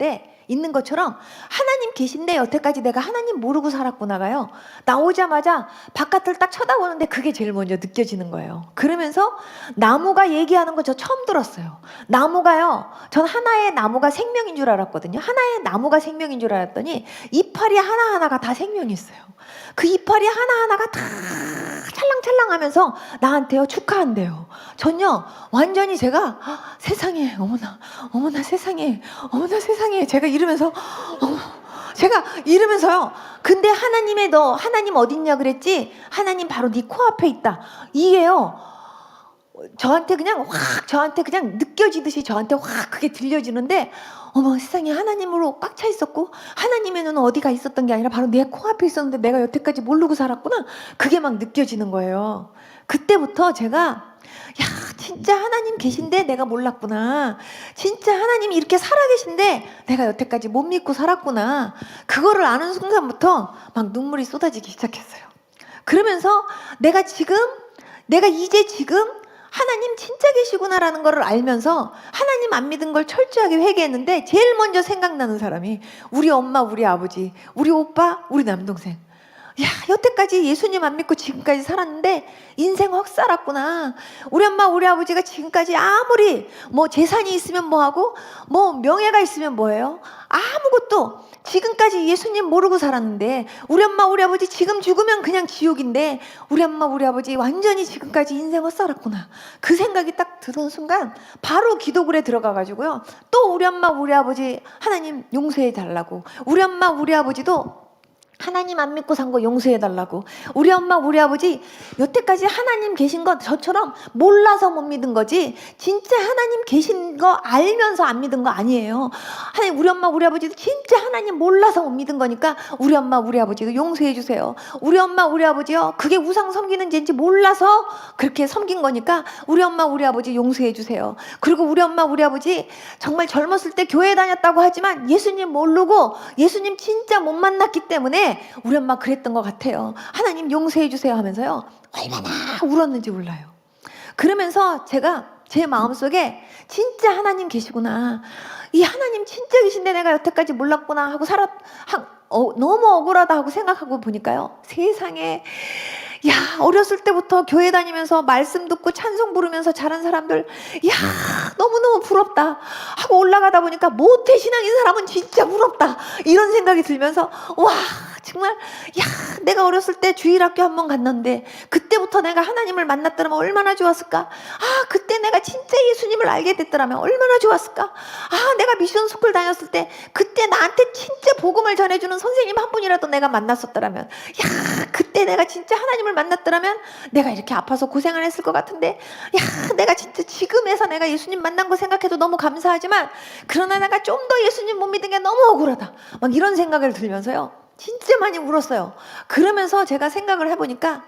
S2: 것처럼 하나님 계신데, 여태까지 내가 하나님 모르고 살았구나가요, 나오자마자 바깥을 딱 쳐다보는데 그게 제일 먼저 느껴지는 거예요. 그러면서 나무가 얘기하는 거 저 처음 들었어요. 나무가요, 전 하나의 나무가 생명인 줄 알았거든요. 하나의 나무가 생명인 줄 알았더니 이파리 하나하나가 다 생명이 있어요. 그 이파리 하나하나가 다 찰랑찰랑하면서 나한테요 축하한대요. 전요 완전히 제가 세상에, 어머나 세상에, 어머나 세상에, 제가 이러면서요. 근데 하나님의 너 하나님 어딨냐 그랬지? 하나님 바로 네 코앞에 있다. 이게요, 저한테 그냥 느껴지듯이 저한테 확 그게 들려지는데, 어머 세상에, 하나님으로 꽉 차 있었고 하나님의 눈은 어디가 있었던 게 아니라 바로 내 코앞에 있었는데 내가 여태까지 모르고 살았구나. 그게 막 느껴지는 거예요. 그때부터 제가, 야, 진짜 하나님 계신데 내가 몰랐구나. 진짜 하나님이 이렇게 살아계신데 내가 여태까지 못 믿고 살았구나. 그거를 아는 순간부터 막 눈물이 쏟아지기 시작했어요. 그러면서 내가 이제 지금 하나님 진짜 계시구나라는 걸 알면서 하나님 안 믿은 걸 철저하게 회개했는데, 제일 먼저 생각나는 사람이 우리 엄마, 우리 아버지, 우리 오빠, 우리 남동생. 야, 여태까지 예수님 안 믿고 지금까지 살았는데 인생 헛 살았구나. 우리 엄마, 우리 아버지가 지금까지 아무리 뭐 재산이 있으면 뭐하고 뭐 명예가 있으면 뭐예요? 아무것도 지금까지 예수님 모르고 살았는데, 우리 엄마, 우리 아버지 지금 죽으면 그냥 지옥인데 우리 엄마, 우리 아버지 완전히 지금까지 인생 헛 살았구나. 그 생각이 딱 드는 순간 바로 기도굴에 들어가가지고요, 또 우리 엄마, 우리 아버지 하나님 용서해 달라고, 우리 엄마, 우리 아버지도 하나님 안 믿고 산 거 용서해달라고. 우리 엄마 우리 아버지 여태까지 하나님 계신 거 저처럼 몰라서 못 믿은 거지 진짜 하나님 계신 거 알면서 안 믿은 거 아니에요. 하나님 우리 엄마 우리 아버지도 진짜 하나님 몰라서 못 믿은 거니까 우리 엄마 우리 아버지도 용서해 주세요. 우리 엄마 우리 아버지요 그게 우상 섬기는 죄인지 몰라서 그렇게 섬긴 거니까 우리 엄마 우리 아버지 용서해 주세요. 그리고 우리 엄마 우리 아버지 정말 젊었을 때 교회 다녔다고 하지만 예수님 모르고 예수님 진짜 못 만났기 때문에 우리 엄마 그랬던 것 같아요. 하나님 용서해 주세요 하면서요 얼마나 울었는지 몰라요. 그러면서 제가 제 마음속에 진짜 하나님 계시구나, 이 하나님 진짜 계신데 내가 여태까지 몰랐구나 하고 너무 억울하다 하고 생각하고 보니까요 세상에 야 어렸을 때부터 교회 다니면서 말씀 듣고 찬송 부르면서 자란 사람들 야 너무너무 부럽다 하고 올라가다 보니까 모태신앙인 사람은 진짜 부럽다 이런 생각이 들면서 와 정말 야 내가 어렸을 때 주일학교 한 번 갔는데 그때부터 내가 하나님을 만났더라면 얼마나 좋았을까. 아 그때 내가 진짜 예수님을 알게 됐더라면 얼마나 좋았을까. 아 내가 미션 스쿨 다녔을 때 그때 나한테 진짜 복음을 전해주는 선생님 한 분이라도 내가 만났었더라면 야 그때 내가 진짜 하나님을 만났더라면 내가 이렇게 아파서 고생을 했을 것 같은데 야 내가 진짜 지금에서 내가 예수님 만난 거 생각해도 너무 감사하지만 그러나 내가 좀 더 예수님 못 믿은 게 너무 억울하다 막 이런 생각을 들면서요 진짜 많이 울었어요. 그러면서 제가 생각을 해보니까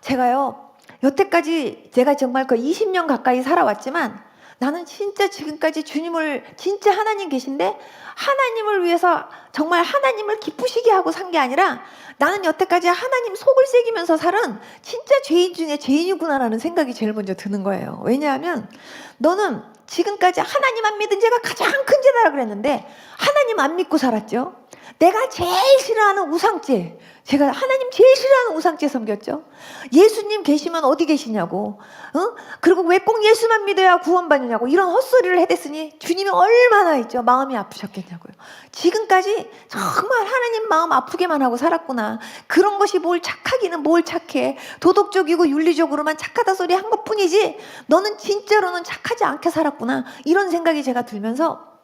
S2: 제가요 여태까지 제가 정말 그 20년 가까이 살아왔지만 나는 진짜 지금까지 주님을 진짜 하나님 계신데 하나님을 위해서 정말 하나님을 기쁘시게 하고 산 게 아니라 나는 여태까지 하나님 속을 새기면서 살은 진짜 죄인 중에 죄인이구나라는 생각이 제일 먼저 드는 거예요. 왜냐하면 너는 지금까지 하나님 안 믿은 죄가 가장 큰 죄다 그랬는데 하나님 안 믿고 살았죠. 내가 제일 싫어하는 우상죄, 제가 하나님 제일 싫어하는 우상죄 섬겼죠. 예수님 계시면 어디 계시냐고, 그리고 왜 꼭 예수만 믿어야 구원받느냐고 이런 헛소리를 해댔으니 주님이 얼마나 있죠 마음이 아프셨겠냐고요. 지금까지 정말 하나님 마음 아프게만 하고 살았구나. 그런 것이 뭘 착하기는 뭘 착해. 도덕적이고 윤리적으로만 착하다 소리 한 것뿐이지 너는 진짜로는 착하지 않게 살았구나 이런 생각이 제가 들면서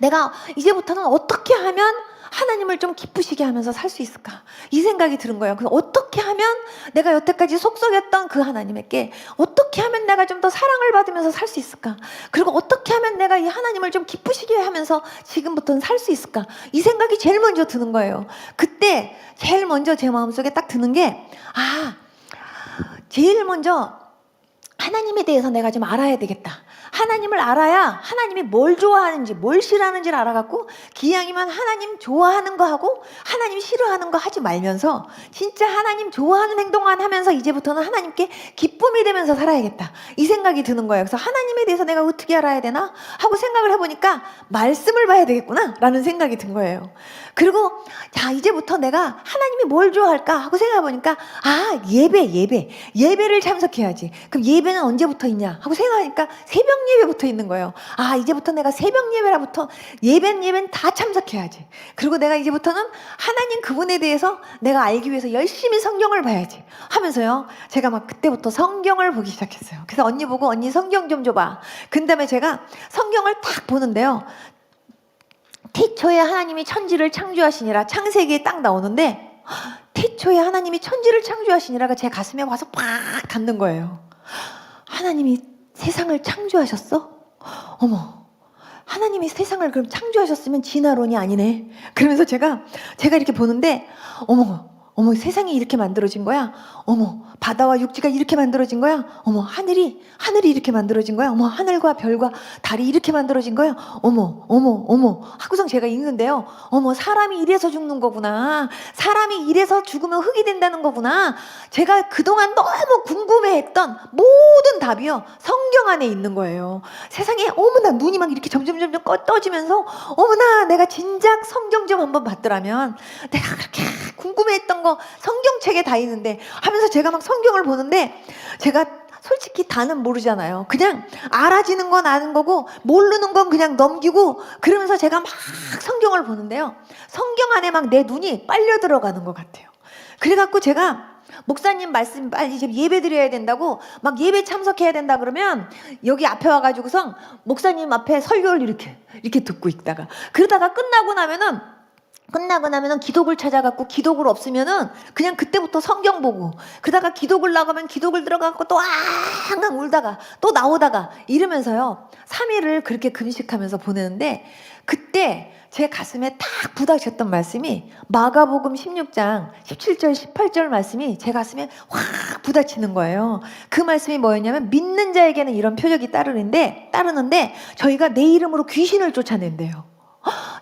S2: 내가 이제부터는 어떻게 하면 하나님을 좀 기쁘시게 하면서 살 수 있을까 이 생각이 드는 거예요. 그래서 어떻게 하면 내가 여태까지 속썩였던 그 하나님에게 어떻게 하면 내가 좀 더 사랑을 받으면서 살 수 있을까, 그리고 어떻게 하면 내가 이 하나님을 좀 기쁘시게 하면서 지금부터는 살 수 있을까 이 생각이 제일 먼저 드는 거예요. 그때 제일 먼저 제 마음속에 딱 드는 게 제일 먼저 하나님에 대해서 내가 좀 알아야 되겠다. 하나님을 알아야 하나님이 뭘 좋아하는지 뭘 싫어하는지를 알아갖고 기왕이면 하나님 좋아하는 거 하고 하나님 싫어하는 거 하지 말면서 진짜 하나님 좋아하는 행동만 하면서 이제부터는 하나님께 기쁨이 되면서 살아야겠다 이 생각이 드는 거예요. 그래서 하나님에 대해서 내가 어떻게 알아야 되나 하고 생각을 해보니까 말씀을 봐야 되겠구나 라는 생각이 든 거예요. 그리고 자 이제부터 내가 하나님이 뭘 좋아할까 하고 생각해보니까 예배를 참석해야지. 그럼 예배는 언제부터 있냐 하고 생각하니까 새벽 예배부터 있는 거예요. 이제부터 내가 새벽 예배라부터 예배는 다 참석해야지. 그리고 내가 이제부터는 하나님 그분에 대해서 내가 알기 위해서 열심히 성경을 봐야지 하면서요 제가 막 그때부터 성경을 보기 시작했어요. 그래서 언니 보고 언니 성경 좀 줘봐. 그 다음에 제가 성경을 딱 보는데요 태초에 하나님이 천지를 창조하시니라 창세기에 딱 나오는데 태초에 하나님이 천지를 창조하시니라가 제 가슴에 와서 팍 닿는 거예요. 하나님이 세상을 창조하셨어? 어머, 하나님이 세상을 그럼 창조하셨으면 진화론이 아니네. 그러면서 제가 이렇게 보는데 어머 세상이 이렇게 만들어진 거야. 어머 바다와 육지가 이렇게 만들어진 거야. 어머 하늘이 이렇게 만들어진 거야. 어머 하늘과 별과 달이 이렇게 만들어진 거야. 어머 하고선 제가 읽는데요. 어머 사람이 이래서 죽는 거구나. 사람이 이래서 죽으면 흙이 된다는 거구나. 제가 그동안 너무 궁금해했던 모든 답이요 성경 안에 있는 거예요. 세상에 어머나 눈이 막 이렇게 점점 떠지면서 어머나 내가 진작 성경 좀 한번 봤더라면 내가 그렇게 궁금해했던 거 성경책에 다 있는데 하면서 제가 막 성경을 보는데 제가 솔직히 다는 모르잖아요. 그냥 알아지는 건 아는 거고 모르는 건 그냥 넘기고 그러면서 제가 막 성경을 보는데요 성경 안에 막 내 눈이 빨려 들어가는 것 같아요. 그래갖고 제가 목사님 말씀 빨리 이제 예배 드려야 된다고 막 예배 참석해야 된다 그러면 여기 앞에 와가지고서 목사님 앞에 설교를 이렇게 듣고 있다가 그러다가 끝나고 나면은 끝나고 나면은 기독을 찾아갖고 기독을 없으면은 그냥 그때부터 성경 보고 그러다가 기독을 나가면 기독을 들어가고 또 앙앙 울다가 또 나오다가 이러면서요 3일을 그렇게 금식하면서 보내는데 그때 제 가슴에 딱 부닥쳤던 말씀이 마가복음 16장 17절 18절 말씀이 제 가슴에 확 부닥치는 거예요. 그 말씀이 뭐였냐면 믿는 자에게는 이런 표적이 따르는데 저희가 내 이름으로 귀신을 쫓아낸대요.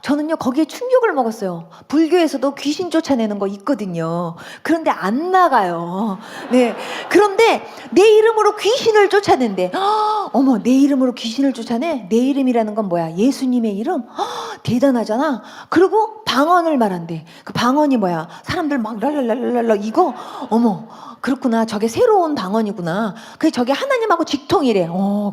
S2: 저는요 거기에 충격을 먹었어요. 불교에서도 귀신 쫓아내는 거 있거든요. 그런데 안 나가요. 네. 그런데 내 이름으로 귀신을 쫓아낸대. 어머, 내 이름으로 귀신을 쫓아내? 내 이름이라는 건 뭐야? 예수님의 이름? 대단하잖아. 그리고 방언을 말한대. 그 방언이 뭐야? 사람들 막 랄랄랄랄라 이거 어머. 그렇구나. 저게 새로운 방언이구나. 그게 저게 하나님하고 직통이래.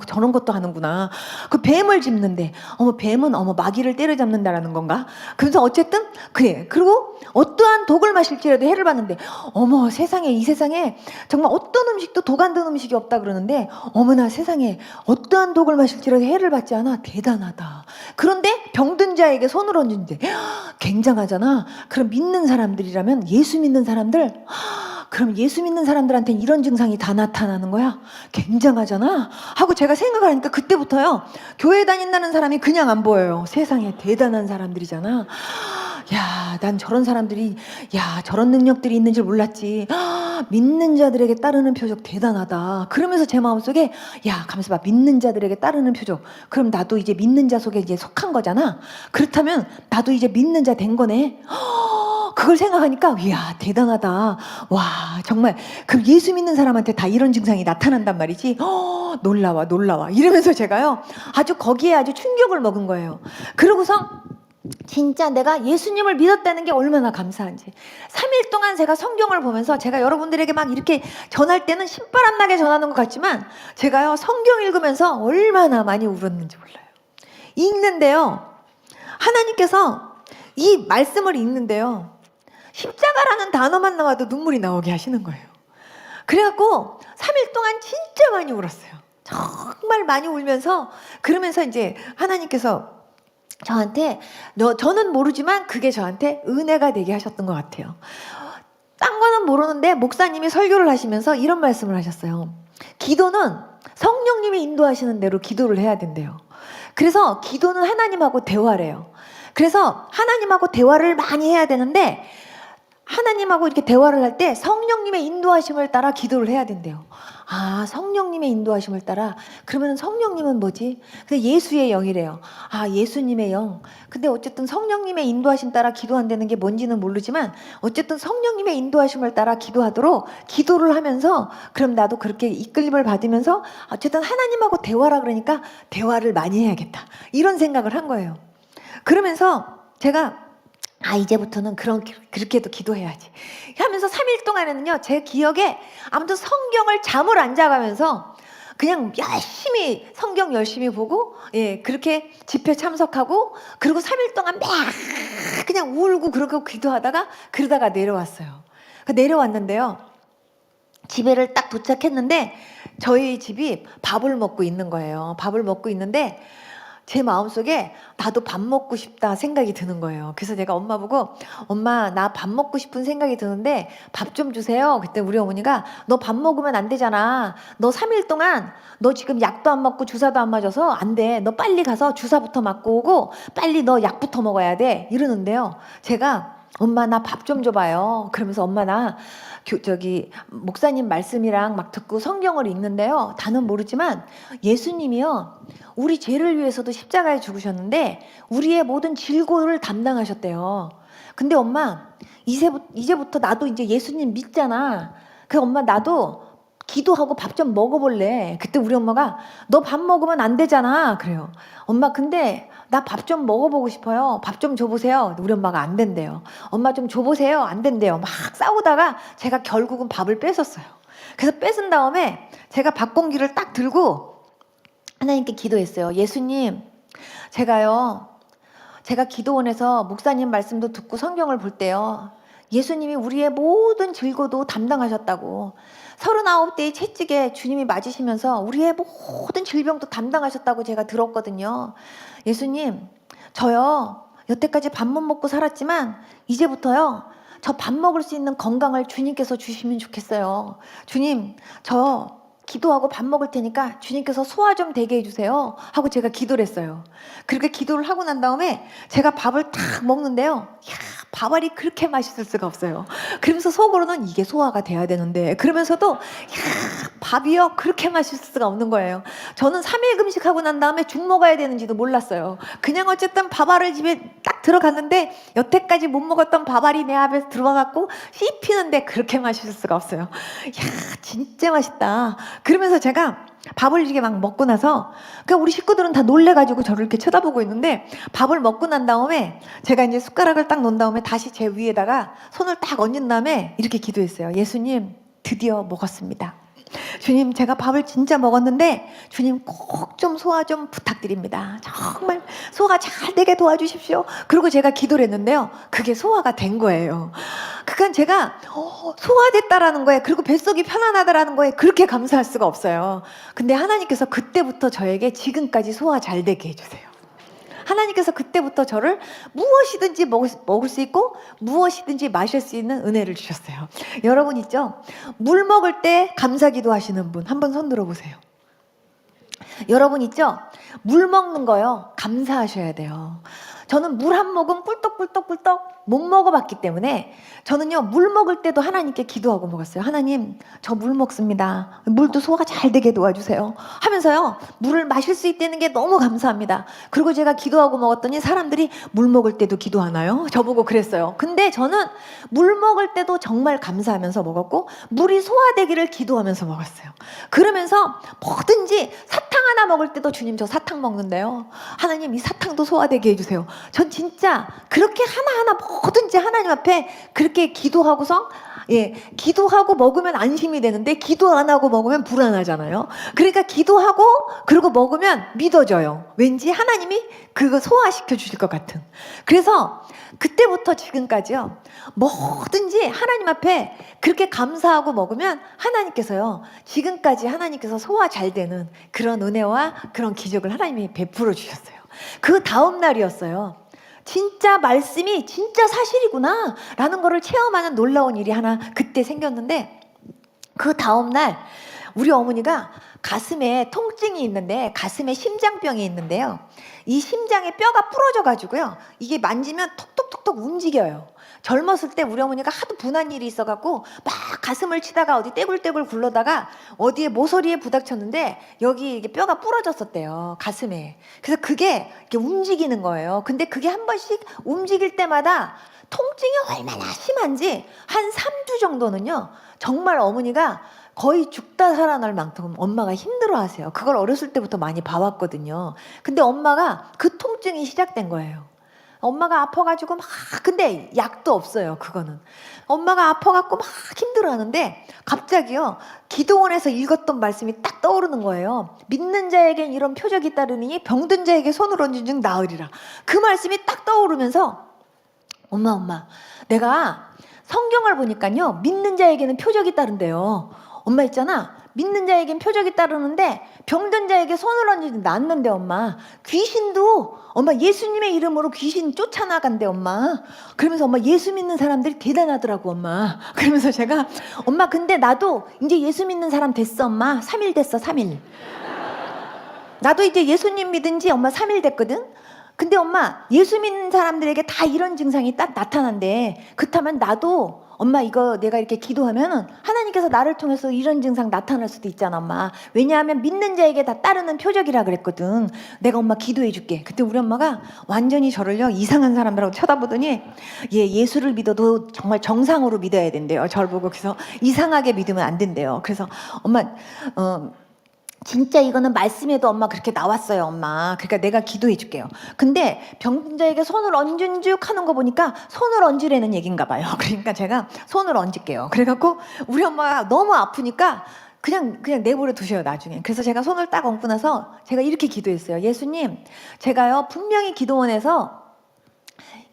S2: 저런 것도 하는구나. 그 뱀을 짚는데, 뱀은 마귀를 때려잡는다라는 건가? 그래서 어쨌든 그래. 그리고 어떠한 독을 마실지라도 해를 받는데, 어머 세상에 이 세상에 정말 어떤 음식도 독 안 든 음식이 없다 그러는데, 어머나 세상에 어떠한 독을 마실지라도 해를 받지 않아. 대단하다. 그런데 병든 자에게 손을 얹는데 굉장하잖아. 그럼 믿는 사람들이라면 예수 믿는 사람들. 그럼 예수 믿는 사람들한테는 이런 증상이 다 나타나는 거야? 굉장하잖아? 하고 제가 생각하니까 그때부터요, 교회 다닌다는 사람이 그냥 안 보여요. 세상에 대단한 사람들이잖아. 야, 난 저런 사람들이, 저런 능력들이 있는 줄 몰랐지. 믿는 자들에게 따르는 표적 대단하다. 그러면서 제 마음속에, 가만있어 봐. 믿는 자들에게 따르는 표적. 그럼 나도 이제 믿는 자 속에 이제 속한 거잖아. 그렇다면 나도 이제 믿는 자 된 거네. 그걸 생각하니까 이야 대단하다. 와 정말 그럼 예수 믿는 사람한테 다 이런 증상이 나타난단 말이지. 놀라워 이러면서 제가요 아주 거기에 아주 충격을 먹은 거예요. 그러고서 진짜 내가 예수님을 믿었다는 게 얼마나 감사한지. 3일 동안 제가 성경을 보면서 제가 여러분들에게 막 이렇게 전할 때는 신바람 나게 전하는 것 같지만 제가요 성경 읽으면서 얼마나 많이 울었는지 몰라요. 읽는데요 하나님께서 이 말씀을 읽는데요 십자가라는 단어만 나와도 눈물이 나오게 하시는 거예요. 그래갖고 3일 동안 진짜 많이 울었어요. 정말 많이 울면서 그러면서 이제 하나님께서 저한테 저는 모르지만 그게 저한테 은혜가 되게 하셨던 것 같아요. 딴 거는 모르는데 목사님이 설교를 하시면서 이런 말씀을 하셨어요. 기도는 성령님이 인도하시는 대로 기도를 해야 된대요. 그래서 기도는 하나님하고 대화래요. 그래서 하나님하고 대화를 많이 해야 되는데 하나님하고 이렇게 대화를 할 때 성령님의 인도하심을 따라 기도를 해야 된대요. 성령님의 인도하심을 따라. 그러면 성령님은 뭐지? 근데 예수의 영이래요. 예수님의 영. 근데 어쨌든 성령님의 인도하심 따라 기도한다는 게 뭔지는 모르지만 어쨌든 성령님의 인도하심을 따라 기도하도록 기도를 하면서 그럼 나도 그렇게 이끌림을 받으면서 어쨌든 하나님하고 대화라 그러니까 대화를 많이 해야겠다. 이런 생각을 한 거예요. 그러면서 제가 이제부터는 그렇게도 기도해야지 하면서 3일 동안에는요 제 기억에 아무튼 성경을 잠을 안 자가면서 그냥 성경 열심히 보고 그렇게 집회 참석하고 그리고 3일 동안 막 그냥 울고 그러고 기도하다가 그러다가 내려왔어요. 내려왔는데요 집에를 딱 도착했는데 저희 집이 밥을 먹고 있는 거예요. 밥을 먹고 있는데 제 마음속에 나도 밥 먹고 싶다 생각이 드는 거예요. 그래서 제가 엄마 보고 엄마 나 밥 먹고 싶은 생각이 드는데 밥 좀 주세요. 그때 우리 어머니가 너 밥 먹으면 안 되잖아. 너 3일 동안 너 지금 약도 안 먹고 주사도 안 맞아서 안 돼. 너 빨리 가서 주사부터 맞고 오고 빨리 너 약부터 먹어야 돼. 이러는데요. 제가 엄마 나 밥 좀 줘봐요. 그러면서 엄마 나 목사님 말씀이랑 막 듣고 성경을 읽는데요. 다는 모르지만 예수님이요. 우리 죄를 위해서도 십자가에 죽으셨는데 우리의 모든 질고를 담당하셨대요. 근데 엄마 이제부터 나도 이제 예수님 믿잖아. 그 엄마 나도 기도하고 밥 좀 먹어볼래. 그때 우리 엄마가 너 밥 먹으면 안 되잖아. 그래요. 엄마 근데 나 밥 좀 먹어보고 싶어요. 밥 좀 줘보세요. 우리 엄마가 안 된대요. 엄마 좀 줘보세요. 안 된대요. 막 싸우다가 제가 결국은 밥을 뺏었어요. 그래서 뺏은 다음에 제가 밥 공기를 딱 들고 하나님께 기도했어요. 예수님, 제가 기도원에서 목사님 말씀도 듣고 성경을 볼 때요. 예수님이 우리의 모든 질고도 담당하셨다고. 39대의 채찍에 주님이 맞으시면서 우리의 모든 질병도 담당하셨다고 제가 들었거든요. 예수님, 저요. 여태까지 밥 못 먹고 살았지만 이제부터요, 저 밥 먹을 수 있는 건강을 주님께서 주시면 좋겠어요. 주님, 저 기도하고 밥 먹을 테니까 주님께서 소화 좀 되게 해주세요 하고 제가 기도를 했어요. 그렇게 기도를 하고 난 다음에 제가 밥을 탁 먹는데요, 이야, 밥알이 그렇게 맛있을 수가 없어요. 그러면서 속으로는 이게 소화가 돼야 되는데, 그러면서도 이야, 밥이요 그렇게 맛있을 수가 없는 거예요. 저는 3일 금식하고 난 다음에 죽 먹어야 되는지도 몰랐어요. 그냥 어쨌든 밥알을 집에 딱 들어갔는데 여태까지 못 먹었던 밥알이 내 앞에 들어가갖고 씹히는데 그렇게 맛있을 수가 없어요. 이야, 진짜 맛있다. 그러면서 제가 밥을 이렇게 막 먹고 나서, 그러니까 우리 식구들은 다 놀래가지고 저를 이렇게 쳐다보고 있는데, 밥을 먹고 난 다음에 제가 이제 숟가락을 딱 놓은 다음에 다시 제 위에다가 손을 딱 얹은 다음에 이렇게 기도했어요. 예수님, 드디어 먹었습니다. 주님, 제가 밥을 진짜 먹었는데 주님 꼭 좀 소화 좀 부탁드립니다. 정말 소화 잘 되게 도와주십시오. 그리고 제가 기도를 했는데요, 그게 소화가 된 거예요. 그러니까 제가 소화됐다라는 거에, 그리고 뱃속이 편안하다라는 거에 그렇게 감사할 수가 없어요. 근데 하나님께서 그때부터 저에게 지금까지 소화 잘 되게 해주세요. 하나님께서 그때부터 저를 무엇이든지 먹을 수 있고 무엇이든지 마실 수 있는 은혜를 주셨어요. 여러분 있죠? 물 먹을 때 감사기도 하시는 분 한번 손 들어보세요. 여러분 있죠? 물 먹는 거요, 감사하셔야 돼요. 저는 물 한 모금 꿀떡꿀떡꿀떡 못 먹어봤기 때문에 저는요, 물 먹을 때도 하나님께 기도하고 먹었어요. 하나님, 저 물 먹습니다. 물도 소화가 잘 되게 도와주세요 하면서요, 물을 마실 수 있다는 게 너무 감사합니다. 그리고 제가 기도하고 먹었더니 사람들이 물 먹을 때도 기도하나요? 저보고 그랬어요. 근데 저는 물 먹을 때도 정말 감사하면서 먹었고 물이 소화되기를 기도하면서 먹었어요. 그러면서 뭐든지 사탕 하나 먹을 때도 주님, 저 사탕 먹는데요, 하나님 이 사탕도 소화되게 해주세요. 전 진짜 그렇게 하나하나 뭐든지 하나님 앞에 그렇게 기도하고서, 기도하고 먹으면 안심이 되는데 기도 안 하고 먹으면 불안하잖아요. 그러니까 기도하고 그리고 먹으면 믿어져요. 왠지 하나님이 그거 소화시켜 주실 것 같은. 그래서 그때부터 지금까지요, 뭐든지 하나님 앞에 그렇게 감사하고 먹으면 하나님께서요, 지금까지 하나님께서 소화 잘 되는 그런 은혜와 그런 기적을 하나님이 베풀어 주셨어요. 그 다음 날이었어요. 진짜 말씀이 진짜 사실이구나 라는 거를 체험하는 놀라운 일이 하나 그때 생겼는데, 그 다음날 우리 어머니가 가슴에 통증이 있는데, 가슴에 심장병이 있는데요, 이 심장에 뼈가 부러져 가지고요, 이게 만지면 톡톡톡톡 움직여요. 젊었을 때 우리 어머니가 하도 분한 일이 있어갖고 막 가슴을 치다가 어디 떼굴떼굴 굴러다가 어디에 모서리에 부닥쳤는데 여기 이게 뼈가 부러졌었대요, 가슴에. 그래서 그게 이렇게 움직이는 거예요. 근데 그게 한 번씩 움직일 때마다 통증이 얼마나 심한지 한 3주 정도는요, 정말 어머니가 거의 죽다 살아날 만큼 엄마가 힘들어하세요. 그걸 어렸을 때부터 많이 봐왔거든요. 근데 엄마가 그 통증이 시작된 거예요. 엄마가 아파가지고 막, 근데 약도 없어요, 그거는. 엄마가 아파갖고 막 힘들어하는데 갑자기요, 기도원에서 읽었던 말씀이 딱 떠오르는 거예요. 믿는 자에겐 이런 표적이 따르니 병든 자에게 손을 얹은 즉 나으리라. 그 말씀이 딱 떠오르면서, 엄마, 내가 성경을 보니까요, 믿는 자에게는 표적이 따른대요. 엄마 있잖아, 믿는 자에겐 표적이 따르는데 병든 자에게 손을 얹는데 낫는데, 엄마 귀신도 엄마 예수님의 이름으로 귀신 쫓아나간대, 엄마. 그러면서 엄마 예수 믿는 사람들이 대단하더라고, 엄마. 그러면서 제가, 엄마 근데 나도 이제 예수 믿는 사람 됐어, 엄마. 3일 됐어, 3일. 나도 이제 예수님 믿은 지 엄마 3일 됐거든. 근데 엄마, 예수 믿는 사람들에게 다 이런 증상이 딱 나타난대. 그렇다면 나도 엄마 이거 내가 이렇게 기도하면 하나님께서 나를 통해서 이런 증상 나타날 수도 있잖아, 엄마. 왜냐하면 믿는 자에게 다 따르는 표적이라 그랬거든. 내가 엄마 기도해 줄게. 그때 우리 엄마가 완전히 저를요, 이상한 사람이라고 쳐다보더니, 예수를 믿어도 정말 정상으로 믿어야 된대요. 저를 보고. 그래서 이상하게 믿으면 안 된대요. 그래서 엄마 진짜 이거는 말씀에도 엄마 그렇게 나왔어요, 엄마. 그러니까 내가 기도해 줄게요. 근데 병든 자에게 손을 얹은 쭉 하는 거 보니까 손을 얹으라는 얘기인가 봐요. 그러니까 제가 손을 얹을게요. 그래갖고 우리 엄마가 너무 아프니까 그냥 내버려 두셔요, 나중에. 그래서 제가 손을 딱 얹고 나서 제가 이렇게 기도했어요. 예수님, 제가요 분명히 기도원에서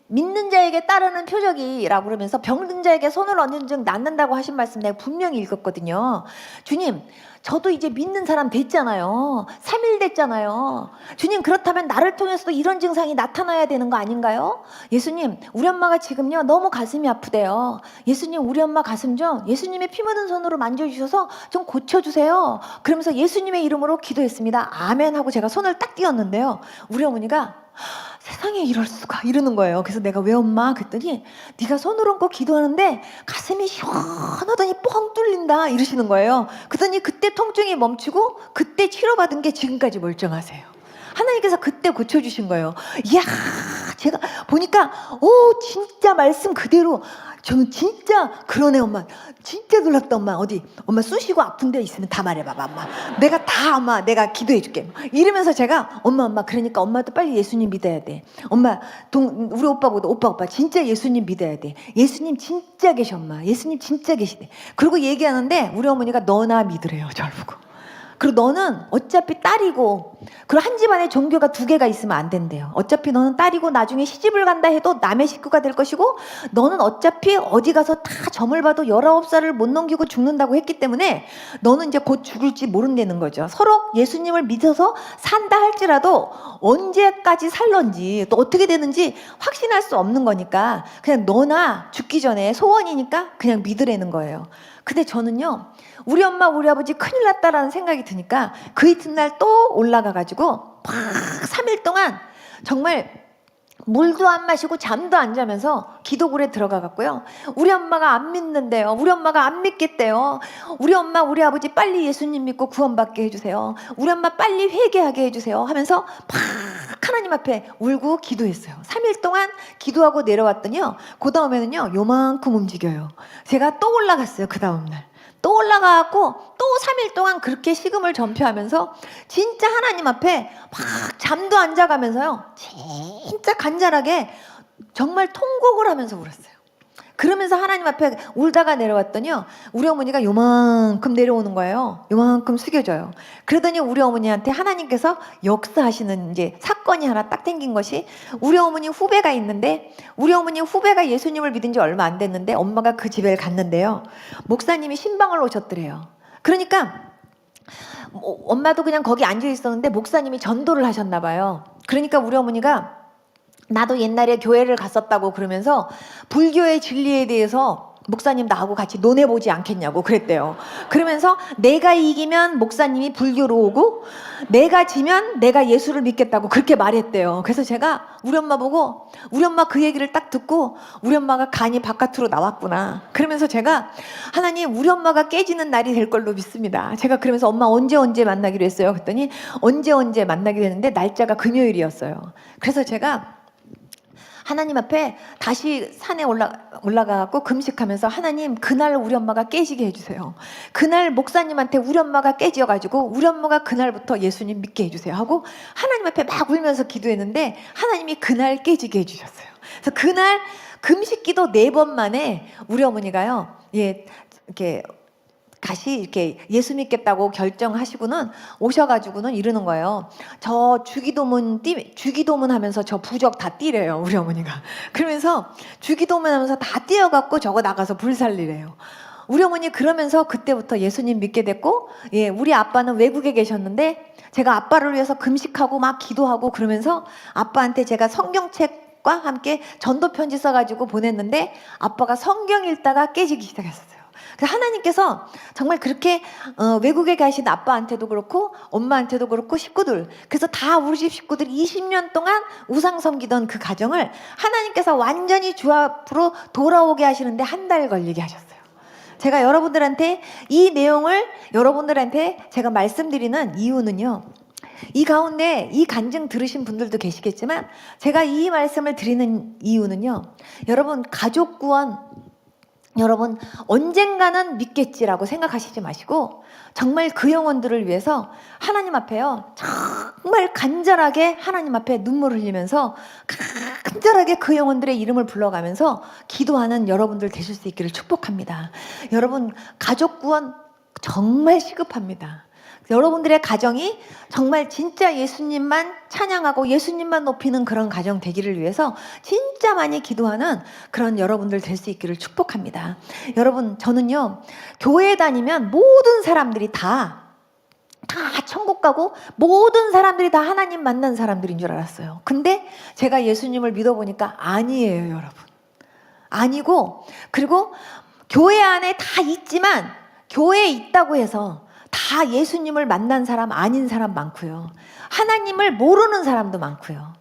S2: 믿는 자에게 따르는 표적이라고 그러면서 병든 자에게 손을 얹은 즉 낫는다고 하신 말씀 내가 분명히 읽었거든요. 주님, 저도 이제 믿는 사람 됐잖아요. 3일 됐잖아요. 주님, 그렇다면 나를 통해서도 이런 증상이 나타나야 되는 거 아닌가요? 예수님, 우리 엄마가 지금요 너무 가슴이 아프대요. 예수님, 우리 엄마 가슴 좀 예수님의 피 묻은 손으로 만져주셔서 좀 고쳐주세요. 그러면서 예수님의 이름으로 기도했습니다. 아멘 하고 제가 손을 딱 띄웠는데요. 우리 어머니가 세상에 이럴 수가 이러는 거예요. 그래서 내가 왜 엄마? 그랬더니 네가 손을 얹고 기도하는데 가슴이 시원하더니 뻥 뚫린다 이러시는 거예요. 그랬더니 그때 통증이 멈추고 그때 치료받은 게 지금까지 멀쩡하세요. 하나님께서 그때 고쳐주신 거예요. 이야, 제가 보니까 진짜 말씀 그대로. 저는 진짜 그러네 엄마. 진짜 놀랍다 엄마. 어디 엄마 쑤시고 아픈 데 있으면 다 말해봐봐 엄마. 엄마 내가 기도해줄게. 이러면서 제가 엄마 그러니까 엄마도 빨리 예수님 믿어야 돼. 엄마 우리 오빠보다 오빠 진짜 예수님 믿어야 돼. 예수님 진짜 계셔 엄마. 예수님 진짜 계시대. 그리고 얘기하는데 우리 어머니가 너나 믿으래요 저를 보고. 그리고 너는 어차피 딸이고, 그리고 한 집안에 종교가 2개가 있으면 안 된대요. 어차피 너는 딸이고 나중에 시집을 간다 해도 남의 식구가 될 것이고, 너는 어차피 어디 가서 다 점을 봐도 19살을 못 넘기고 죽는다고 했기 때문에 너는 이제 곧 죽을지 모른다는 거죠. 서로 예수님을 믿어서 산다 할지라도 언제까지 살런지 또 어떻게 되는지 확신할 수 없는 거니까 그냥 너나 죽기 전에 소원이니까 그냥 믿으라는 거예요. 근데 저는요, 우리 엄마 우리 아버지 큰일 났다라는 생각이 드니까 그 이튿날 또 올라가가지고 막 3일 동안 정말 물도 안 마시고 잠도 안 자면서 기도굴에 들어가갔고요. 우리 엄마가 안 믿는데요. 우리 엄마가 안 믿겠대요. 우리 엄마 우리 아버지 빨리 예수님 믿고 구원받게 해주세요. 우리 엄마 빨리 회개하게 해주세요 하면서 막 하나님 앞에 울고 기도했어요. 3일 동안 기도하고 내려왔더니요, 그 다음에는요 요만큼 움직여요. 제가 또 올라갔어요. 그 다음날 또 올라가고 또 3일 동안 그렇게 식음을 전폐하면서 진짜 하나님 앞에 막 잠도 안 자가면서요 진짜 간절하게 정말 통곡을 하면서 울었어요. 그러면서 하나님 앞에 울다가 내려왔더니요, 우리 어머니가 요만큼 내려오는 거예요. 요만큼 숙여져요. 그러더니 우리 어머니한테 하나님께서 역사하시는 이제 사건이 하나 딱 생긴 것이, 우리 어머니 후배가 있는데, 우리 어머니 후배가 예수님을 믿은 지 얼마 안 됐는데 엄마가 그 집에 갔는데요, 목사님이 신방을 오셨더래요. 그러니까 엄마도 그냥 거기 앉아 있었는데 목사님이 전도를 하셨나 봐요. 그러니까 우리 어머니가 나도 옛날에 교회를 갔었다고 그러면서 불교의 진리에 대해서 목사님 나하고 같이 논해보지 않겠냐고 그랬대요. 그러면서 내가 이기면 목사님이 불교로 오고 내가 지면 내가 예수를 믿겠다고 그렇게 말했대요. 그래서 제가 우리 엄마 보고, 우리 엄마 그 얘기를 딱 듣고 우리 엄마가 간이 바깥으로 나왔구나. 그러면서 제가 하나님 우리 엄마가 깨지는 날이 될 걸로 믿습니다. 제가 그러면서 엄마 언제 만나기로 했어요. 그랬더니 언제 만나기로 했는데 날짜가 금요일이었어요. 그래서 제가 하나님 앞에 다시 산에 올라가고 금식하면서 하나님 그날 우리 엄마가 깨지게 해주세요. 그날 목사님한테 우리 엄마가 깨져가지고 우리 엄마가 그날부터 예수님 믿게 해주세요 하고 하나님 앞에 막 울면서 기도했는데 하나님이 그날 깨지게 해주셨어요. 그래서 그날 금식기도 4번 만에 우리 어머니가요, 이렇게 다시 이렇게 예수 믿겠다고 결정하시고는 오셔가지고는 이러는 거예요. 저 주기도문 하면서 저 부적 다 띠래요, 우리 어머니가. 그러면서 주기도문 하면서 다 띄어갖고 저거 나가서 불 살리래요. 우리 어머니 그러면서 그때부터 예수님 믿게 됐고, 우리 아빠는 외국에 계셨는데 제가 아빠를 위해서 금식하고 막 기도하고 그러면서 아빠한테 제가 성경책과 함께 전도 편지 써가지고 보냈는데 아빠가 성경 읽다가 깨지기 시작했어요. 하나님께서 정말 그렇게 외국에 가신 아빠한테도 그렇고 엄마한테도 그렇고 식구들, 그래서 다 우리 집 식구들이 20년 동안 우상 섬기던 그 가정을 하나님께서 완전히 주 앞으로 돌아오게 하시는데 1달 걸리게 하셨어요. 제가 여러분들한테 이 내용을 여러분들한테 제가 말씀드리는 이유는요, 이 가운데 이 간증 들으신 분들도 계시겠지만 제가 이 말씀을 드리는 이유는요, 여러분 가족 구원, 여러분 언젠가는 믿겠지라고 생각하시지 마시고 정말 그 영혼들을 위해서 하나님 앞에요 정말 간절하게 하나님 앞에 눈물을 흘리면서 간절하게 그 영혼들의 이름을 불러가면서 기도하는 여러분들 되실 수 있기를 축복합니다. 여러분 가족 구원 정말 시급합니다. 여러분들의 가정이 정말 진짜 예수님만 찬양하고 예수님만 높이는 그런 가정 되기를 위해서 진짜 많이 기도하는 그런 여러분들 될 수 있기를 축복합니다. 여러분 저는요 교회 다니면 모든 사람들이 다 천국 가고 모든 사람들이 다 하나님 만난 사람들인 줄 알았어요. 근데 제가 예수님을 믿어보니까 아니에요, 여러분. 아니고, 그리고 교회 안에 다 있지만 교회에 있다고 해서 다 예수님을 만난 사람 아닌 사람 많고요. 하나님을 모르는 사람도 많고요.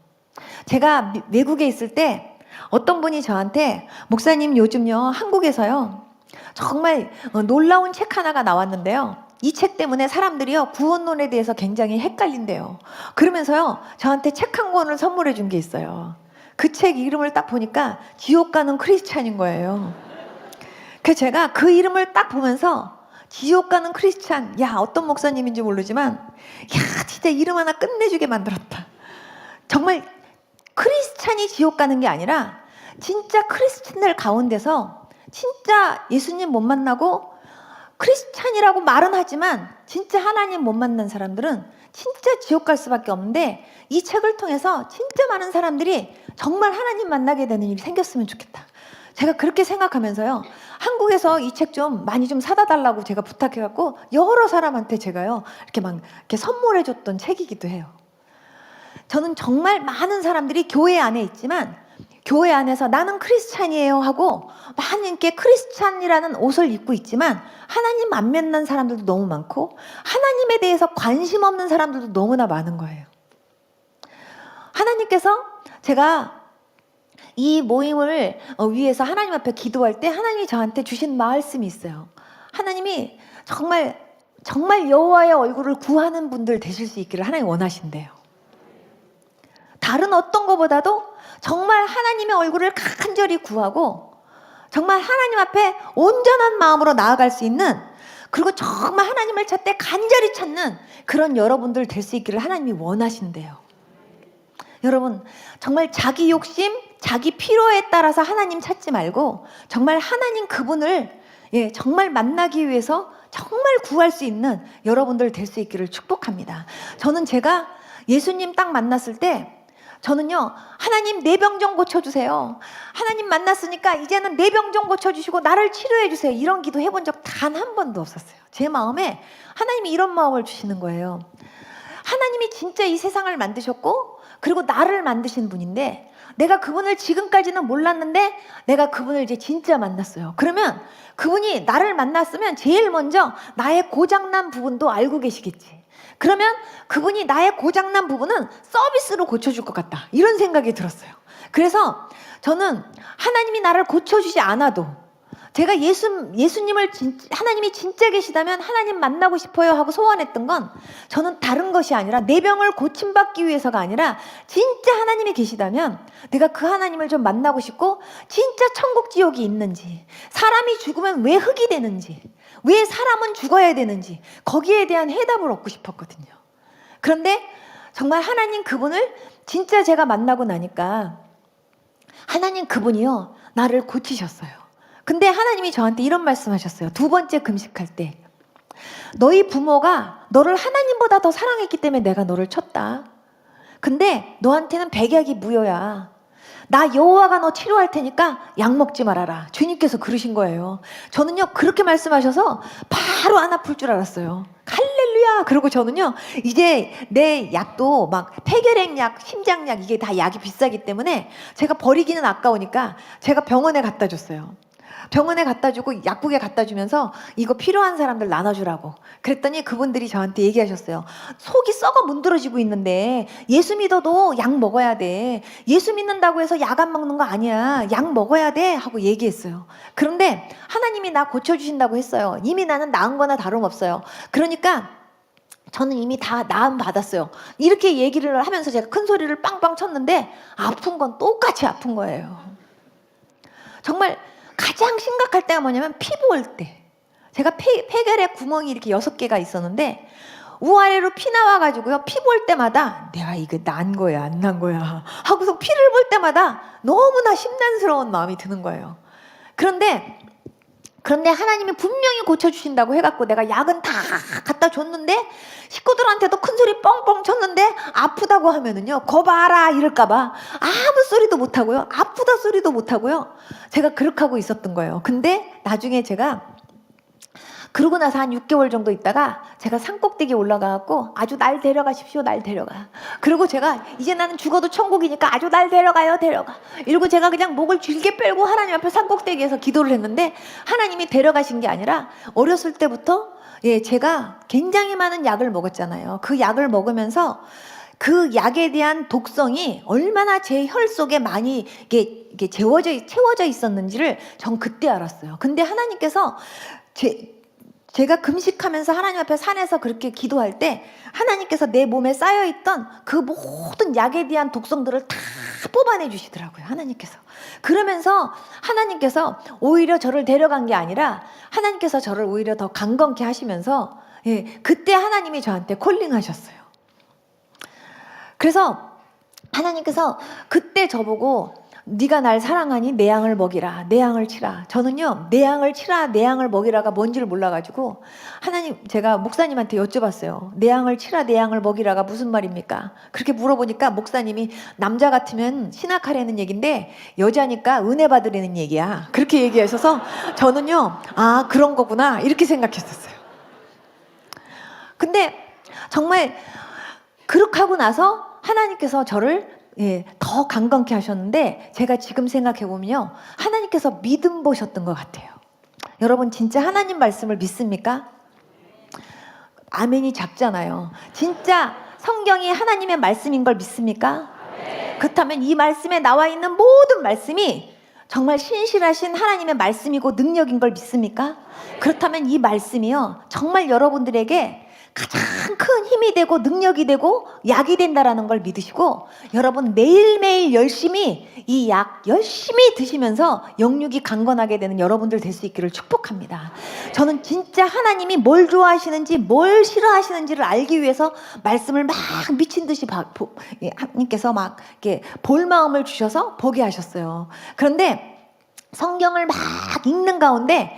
S2: 제가 외국에 있을 때 어떤 분이 저한테 목사님 요즘요 한국에서요 정말 놀라운 책 하나가 나왔는데요. 이 책 때문에 사람들이요 구원론에 대해서 굉장히 헷갈린대요. 그러면서요 저한테 책 한 권을 선물해 준 게 있어요. 그 책 이름을 딱 보니까 지옥 가는 크리스찬인 거예요. 그래서 제가 그 이름을 딱 보면서 지옥 가는 크리스찬, 야 어떤 목사님인지 모르지만 야 진짜 이름 하나 끝내주게 만들었다. 정말 크리스찬이 지옥 가는 게 아니라 진짜 크리스찬들 가운데서 진짜 예수님 못 만나고 크리스찬이라고 말은 하지만 진짜 하나님 못 만난 사람들은 진짜 지옥 갈 수밖에 없는데 이 책을 통해서 진짜 많은 사람들이 정말 하나님 만나게 되는 일이 생겼으면 좋겠다. 제가 그렇게 생각하면서요 한국에서 이 책 좀 많이 좀 사다 달라고 제가 부탁해갖고 여러 사람한테 제가요 이렇게 막 이렇게 선물해줬던 책이기도 해요. 저는 정말 많은 사람들이 교회 안에 있지만 교회 안에서 나는 크리스찬이에요 하고 하나님께 크리스찬이라는 옷을 입고 있지만 하나님 안 만난 사람들도 너무 많고 하나님에 대해서 관심 없는 사람들도 너무나 많은 거예요. 하나님께서 제가 이 모임을 위해서 하나님 앞에 기도할 때 하나님이 저한테 주신 말씀이 있어요. 하나님이 정말 여호와의 얼굴을 구하는 분들 되실 수 있기를 하나님 원하신대요. 다른 어떤 것보다도 정말 하나님의 얼굴을 간절히 구하고 정말 하나님 앞에 온전한 마음으로 나아갈 수 있는 그리고 정말 하나님을 찾되 간절히 찾는 그런 여러분들 될 수 있기를 하나님이 원하신대요. 여러분 정말 자기 욕심, 자기 필요에 따라서 하나님 찾지 말고 정말 하나님 그분을 정말 만나기 위해서 정말 구할 수 있는 여러분들 될 수 있기를 축복합니다. 저는 제가 예수님 딱 만났을 때 저는요 하나님 내 병 좀 고쳐주세요. 하나님 만났으니까 이제는 내 병 좀 고쳐주시고 나를 치료해 주세요. 이런 기도 해본 적 단 한 번도 없었어요. 제 마음에 하나님이 이런 마음을 주시는 거예요. 하나님이 진짜 이 세상을 만드셨고 그리고 나를 만드신 분인데 내가 그분을 지금까지는 몰랐는데 내가 그분을 이제 진짜 만났어요. 그러면 그분이 나를 만났으면 제일 먼저 나의 고장난 부분도 알고 계시겠지. 그러면 그분이 나의 고장난 부분은 서비스로 고쳐줄 것 같다. 이런 생각이 들었어요. 그래서 저는 하나님이 나를 고쳐주지 않아도 제가 예수님을 하나님이 진짜 계시다면 하나님 만나고 싶어요 하고 소원했던 건 저는 다른 것이 아니라 내 병을 고침받기 위해서가 아니라 진짜 하나님이 계시다면 내가 그 하나님을 좀 만나고 싶고 진짜 천국 지옥이 있는지 사람이 죽으면 왜 흙이 되는지 왜 사람은 죽어야 되는지 거기에 대한 해답을 얻고 싶었거든요. 그런데 정말 하나님 그분을 진짜 제가 만나고 나니까 하나님 그분이요 나를 고치셨어요. 근데 하나님이 저한테 이런 말씀하셨어요. 두 번째 금식할 때 너희 부모가 너를 하나님보다 더 사랑했기 때문에 내가 너를 쳤다. 근데 너한테는 백약이 무효야. 나 여호와가 너 치료할 테니까 약 먹지 말아라. 주님께서 그러신 거예요. 저는요 그렇게 말씀하셔서 바로 안 아플 줄 알았어요. 할렐루야. 그리고 저는요 이제 내 약도 막 폐결핵 약, 심장약 이게 다 약이 비싸기 때문에 제가 버리기는 아까우니까 제가 병원에 갖다 줬어요. 병원에 갖다 주고 약국에 갖다 주면서 이거 필요한 사람들 나눠주라고 그랬더니 그분들이 저한테 얘기하셨어요. 속이 썩어 문드러지고 있는데 예수 믿어도 약 먹어야 돼. 예수 믿는다고 해서 약 안 먹는 거 아니야. 약 먹어야 돼 하고 얘기했어요. 그런데 하나님이 나 고쳐주신다고 했어요. 이미 나는 나은 거나 다름없어요. 그러니까 저는 이미 다 나음 받았어요. 이렇게 얘기를 하면서 제가 큰 소리를 빵빵 쳤는데 아픈 건 똑같이 아픈 거예요. 정말 가장 심각할 때가 뭐냐면 피부 올 때 제가 폐결핵 구멍이 이렇게 6개가 있었는데 우아래로 피 나와가지고요 피부 올 때마다 내가 이게 난 거야 안 난 거야 하고서 피를 볼 때마다 너무나 심란스러운 마음이 드는 거예요. 그런데 하나님이 분명히 고쳐주신다고 해갖고 내가 약은 다 갖다 줬는데 식구들한테도 큰 소리 뻥뻥 쳤는데 아프다고 하면은요 거 봐라 이럴까봐 아무 소리도 못하고요 아프다 소리도 못하고요 제가 그렇게 하고 있었던 거예요. 근데 나중에 제가 그러고 나서 한 6개월 정도 있다가 제가 산꼭대기에 올라가갖고 아주 날 데려가십시오, 날 데려가. 그리고 제가 이제 나는 죽어도 천국이니까 아주 날 데려가요, 데려가. 이러고 제가 그냥 목을 길게 빼고 하나님 앞에 산꼭대기에서 기도를 했는데 하나님이 데려가신 게 아니라 어렸을 때부터 제가 굉장히 많은 약을 먹었잖아요. 그 약을 먹으면서 그 약에 대한 독성이 얼마나 제 혈 속에 많이 이게 채워져 있었는지를 전 그때 알았어요. 근데 하나님께서 제가 금식하면서 하나님 앞에 산에서 그렇게 기도할 때 하나님께서 내 몸에 쌓여있던 그 모든 약에 대한 독성들을 다 뽑아내 주시더라고요. 하나님께서. 그러면서 하나님께서 오히려 저를 데려간 게 아니라 하나님께서 저를 오히려 더 강건케 하시면서 그때 하나님이 저한테 콜링하셨어요. 그래서 하나님께서 그때 저보고 네가 날 사랑하니 내 양을 먹이라, 내 양을 치라. 저는요, 내 양을 치라, 내 양을 먹이라가 뭔지를 몰라가지고 제가 목사님한테 여쭤봤어요. 내 양을 치라, 내 양을 먹이라가 무슨 말입니까? 그렇게 물어보니까 목사님이 남자 같으면 신학하라는 얘기인데 여자니까 은혜 받으라는 얘기야. 그렇게 얘기하셔서 저는요, 아, 그런 거구나 이렇게 생각했었어요. 근데 정말 그렇게 하고 나서 하나님께서 저를 더 강건케 하셨는데 제가 지금 생각해보면요, 하나님께서 믿음 보셨던 것 같아요. 여러분 진짜 하나님 말씀을 믿습니까? 아멘이 작잖아요. 진짜 성경이 하나님의 말씀인 걸 믿습니까? 그렇다면 이 말씀에 나와 있는 모든 말씀이 정말 신실하신 하나님의 말씀이고 능력인 걸 믿습니까? 그렇다면 이 말씀이요, 정말 여러분들에게 가장 큰 힘이 되고 능력이 되고 약이 된다라는 걸 믿으시고 여러분 매일매일 열심히 이 약 열심히 드시면서 영육이 강건하게 되는 여러분들 될 수 있기를 축복합니다. 저는 진짜 하나님이 뭘 좋아하시는지 뭘 싫어하시는지를 알기 위해서 말씀을 막 미친 듯이 하나님께서 막 이렇게 볼 마음을 주셔서 보게 하셨어요. 그런데 성경을 막 읽는 가운데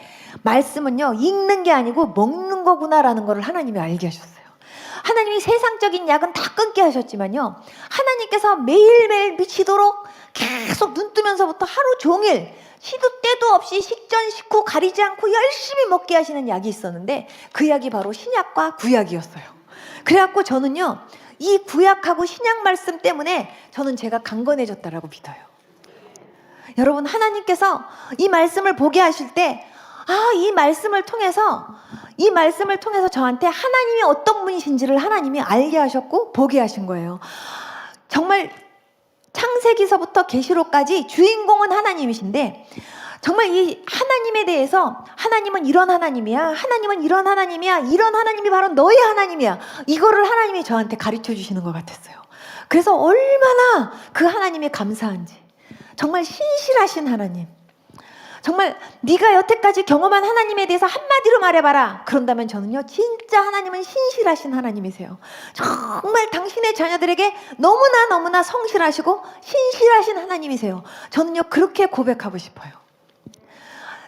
S2: 말씀은요, 읽는 게 아니고 먹는 거구나라는 걸 하나님이 알게 하셨어요. 하나님이 세상적인 약은 다 끊게 하셨지만요, 하나님께서 매일매일 미치도록 계속 눈 뜨면서부터 하루 종일 시도 때도 없이 식전 식후 가리지 않고 열심히 먹게 하시는 약이 있었는데 그 약이 바로 신약과 구약이었어요. 그래갖고 저는요, 이 구약하고 신약 말씀 때문에 저는 제가 강건해졌다라고 믿어요. 여러분, 하나님께서 이 말씀을 보게 하실 때 이 말씀을 통해서 저한테 하나님이 어떤 분이신지를 하나님이 알게 하셨고 보게 하신 거예요. 정말 창세기서부터 계시록까지 주인공은 하나님이신데 정말 이 하나님에 대해서 하나님은 이런 하나님이야, 하나님은 이런 하나님이야, 이런 하나님이 바로 너의 하나님이야, 이거를 하나님이 저한테 가르쳐 주시는 것 같았어요. 그래서 얼마나 그 하나님이 감사한지. 정말 신실하신 하나님, 정말 네가 여태까지 경험한 하나님에 대해서 한마디로 말해봐라. 그런다면 저는요, 진짜 하나님은 신실하신 하나님이세요. 정말 당신의 자녀들에게 너무나 성실하시고 신실하신 하나님이세요. 저는요, 그렇게 고백하고 싶어요.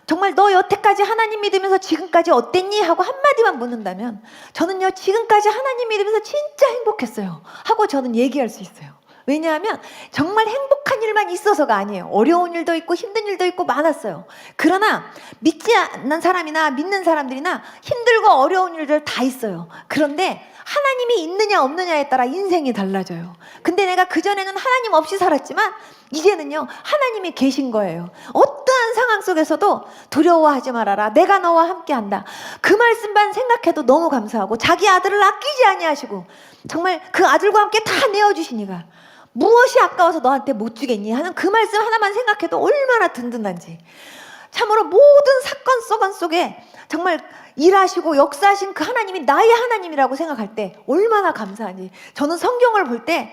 S2: 정말 너 여태까지 하나님 믿으면서 지금까지 어땠니? 하고 한마디만 묻는다면 저는요, 지금까지 하나님 믿으면서 진짜 행복했어요 하고 저는 얘기할 수 있어요. 왜냐하면 정말 행복한 일만 있어서가 아니에요. 어려운 일도 있고 힘든 일도 있고 많았어요. 그러나 믿지 않는 사람이나 믿는 사람들이나 힘들고 어려운 일들 다 있어요. 그런데 하나님이 있느냐 없느냐에 따라 인생이 달라져요. 근데 내가 그전에는 하나님 없이 살았지만 이제는요, 하나님이 계신 거예요. 어떠한 상황 속에서도 두려워하지 말아라, 내가 너와 함께한다. 그 말씀만 생각해도 너무 감사하고 자기 아들을 아끼지 아니하시고 정말 그 아들과 함께 다 내어주시니가 무엇이 아까워서 너한테 못 주겠니 하는 그 말씀 하나만 생각해도 얼마나 든든한지. 참으로 모든 사건 속에 정말 일하시고 역사하신 그 하나님이 나의 하나님이라고 생각할 때 얼마나 감사하니. 저는 성경을 볼 때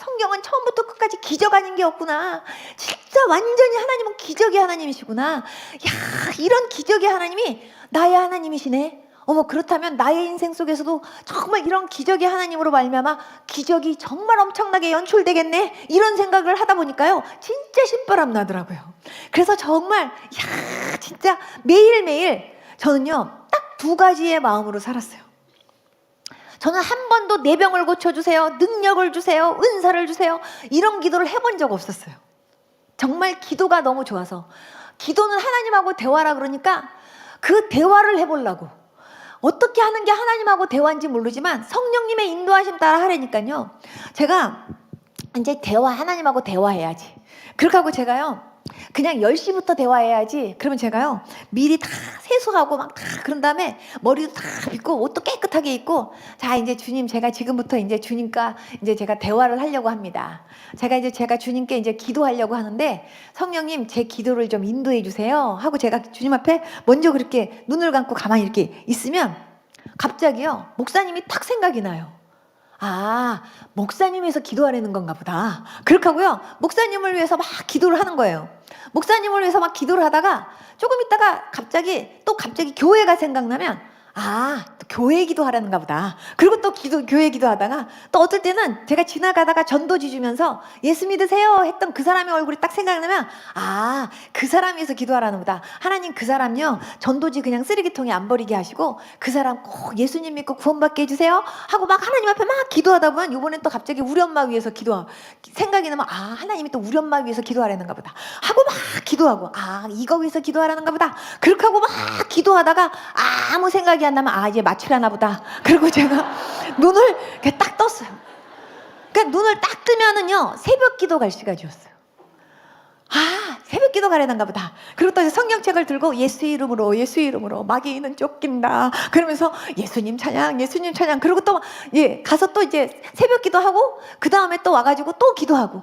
S2: 성경은 처음부터 끝까지 기적 아닌 게 없구나, 진짜 완전히 하나님은 기적의 하나님이시구나, 이런 기적의 하나님이 나의 하나님이시네. 그렇다면 나의 인생 속에서도 정말 이런 기적의 하나님으로 말미암아 기적이 정말 엄청나게 연출되겠네, 이런 생각을 하다 보니까요, 진짜 신바람 나더라고요. 그래서 정말 진짜 매일매일 저는요, 딱 2가지의 마음으로 살았어요. 저는 한 번도 내 병을 고쳐주세요, 능력을 주세요, 은사를 주세요, 이런 기도를 해본 적 없었어요. 정말 기도가 너무 좋아서. 기도는 하나님하고 대화라 그러니까 그 대화를 해보려고, 어떻게 하는 게 하나님하고 대화인지 모르지만 성령님의 인도하심 따라 하라니까요. 제가 이제 하나님하고 대화해야지. 그렇게 하고 제가요, 그냥 10시부터 대화해야지. 그러면 제가요, 미리 다 세수하고 막 다 그런 다음에 머리도 다 빗고 옷도 깨끗하게 입고, 자, 이제 주님, 제가 지금부터 이제 주님과 이제 제가 대화를 하려고 합니다. 제가 주님께 이제 기도하려고 하는데, 성령님, 제 기도를 좀 인도해 주세요. 하고 제가 주님 앞에 먼저 그렇게 눈을 감고 가만히 이렇게 있으면 갑자기요, 목사님이 딱 생각이 나요. 아, 목사님 위해서 기도하라는 건가 보다. 그렇게 하고요, 목사님을 위해서 막 기도를 하는 거예요. 목사님을 위해서 막 기도를 하다가 조금 있다가 갑자기 교회가 생각나면, 아, 또 교회 기도하라는가 보다. 그리고 또 교회 기도하다가 또 어떨 때는 제가 지나가다가 전도지 주면서 예수 믿으세요 했던 그 사람의 얼굴이 딱 생각나면, 아, 그 사람 위해서 기도하라는 보다. 하나님, 그 사람요, 전도지 그냥 쓰레기통에 안 버리게 하시고 그 사람 꼭 예수님 믿고 구원받게 해주세요 하고 막 하나님 앞에 막 기도하다 보면, 이번엔 또 갑자기 우리 엄마 위해서 생각이 나면, 아, 하나님이 또 우리 엄마 위해서 기도하라는가 보다 하고 막 기도하고, 아, 이거 위해서 기도하라는가 보다. 그렇게 하고 막 기도하다가 아무 생각이 안 나면, 아, 이제 마취하나 보다. 그리고 제가 눈을 이렇게 딱 떴어요. 그러니까 눈을 딱 뜨면은요, 새벽 기도 갈 시간이었어요. 아, 새벽 기도 가려는가 보다. 그리고 또 성경책을 들고 예수의 이름으로 마귀는 쫓긴다 그러면서 예수님 찬양, 예수님 찬양. 그리고 또 가서 또 이제 새벽 기도하고 그 다음에 또 와가지고 또 기도하고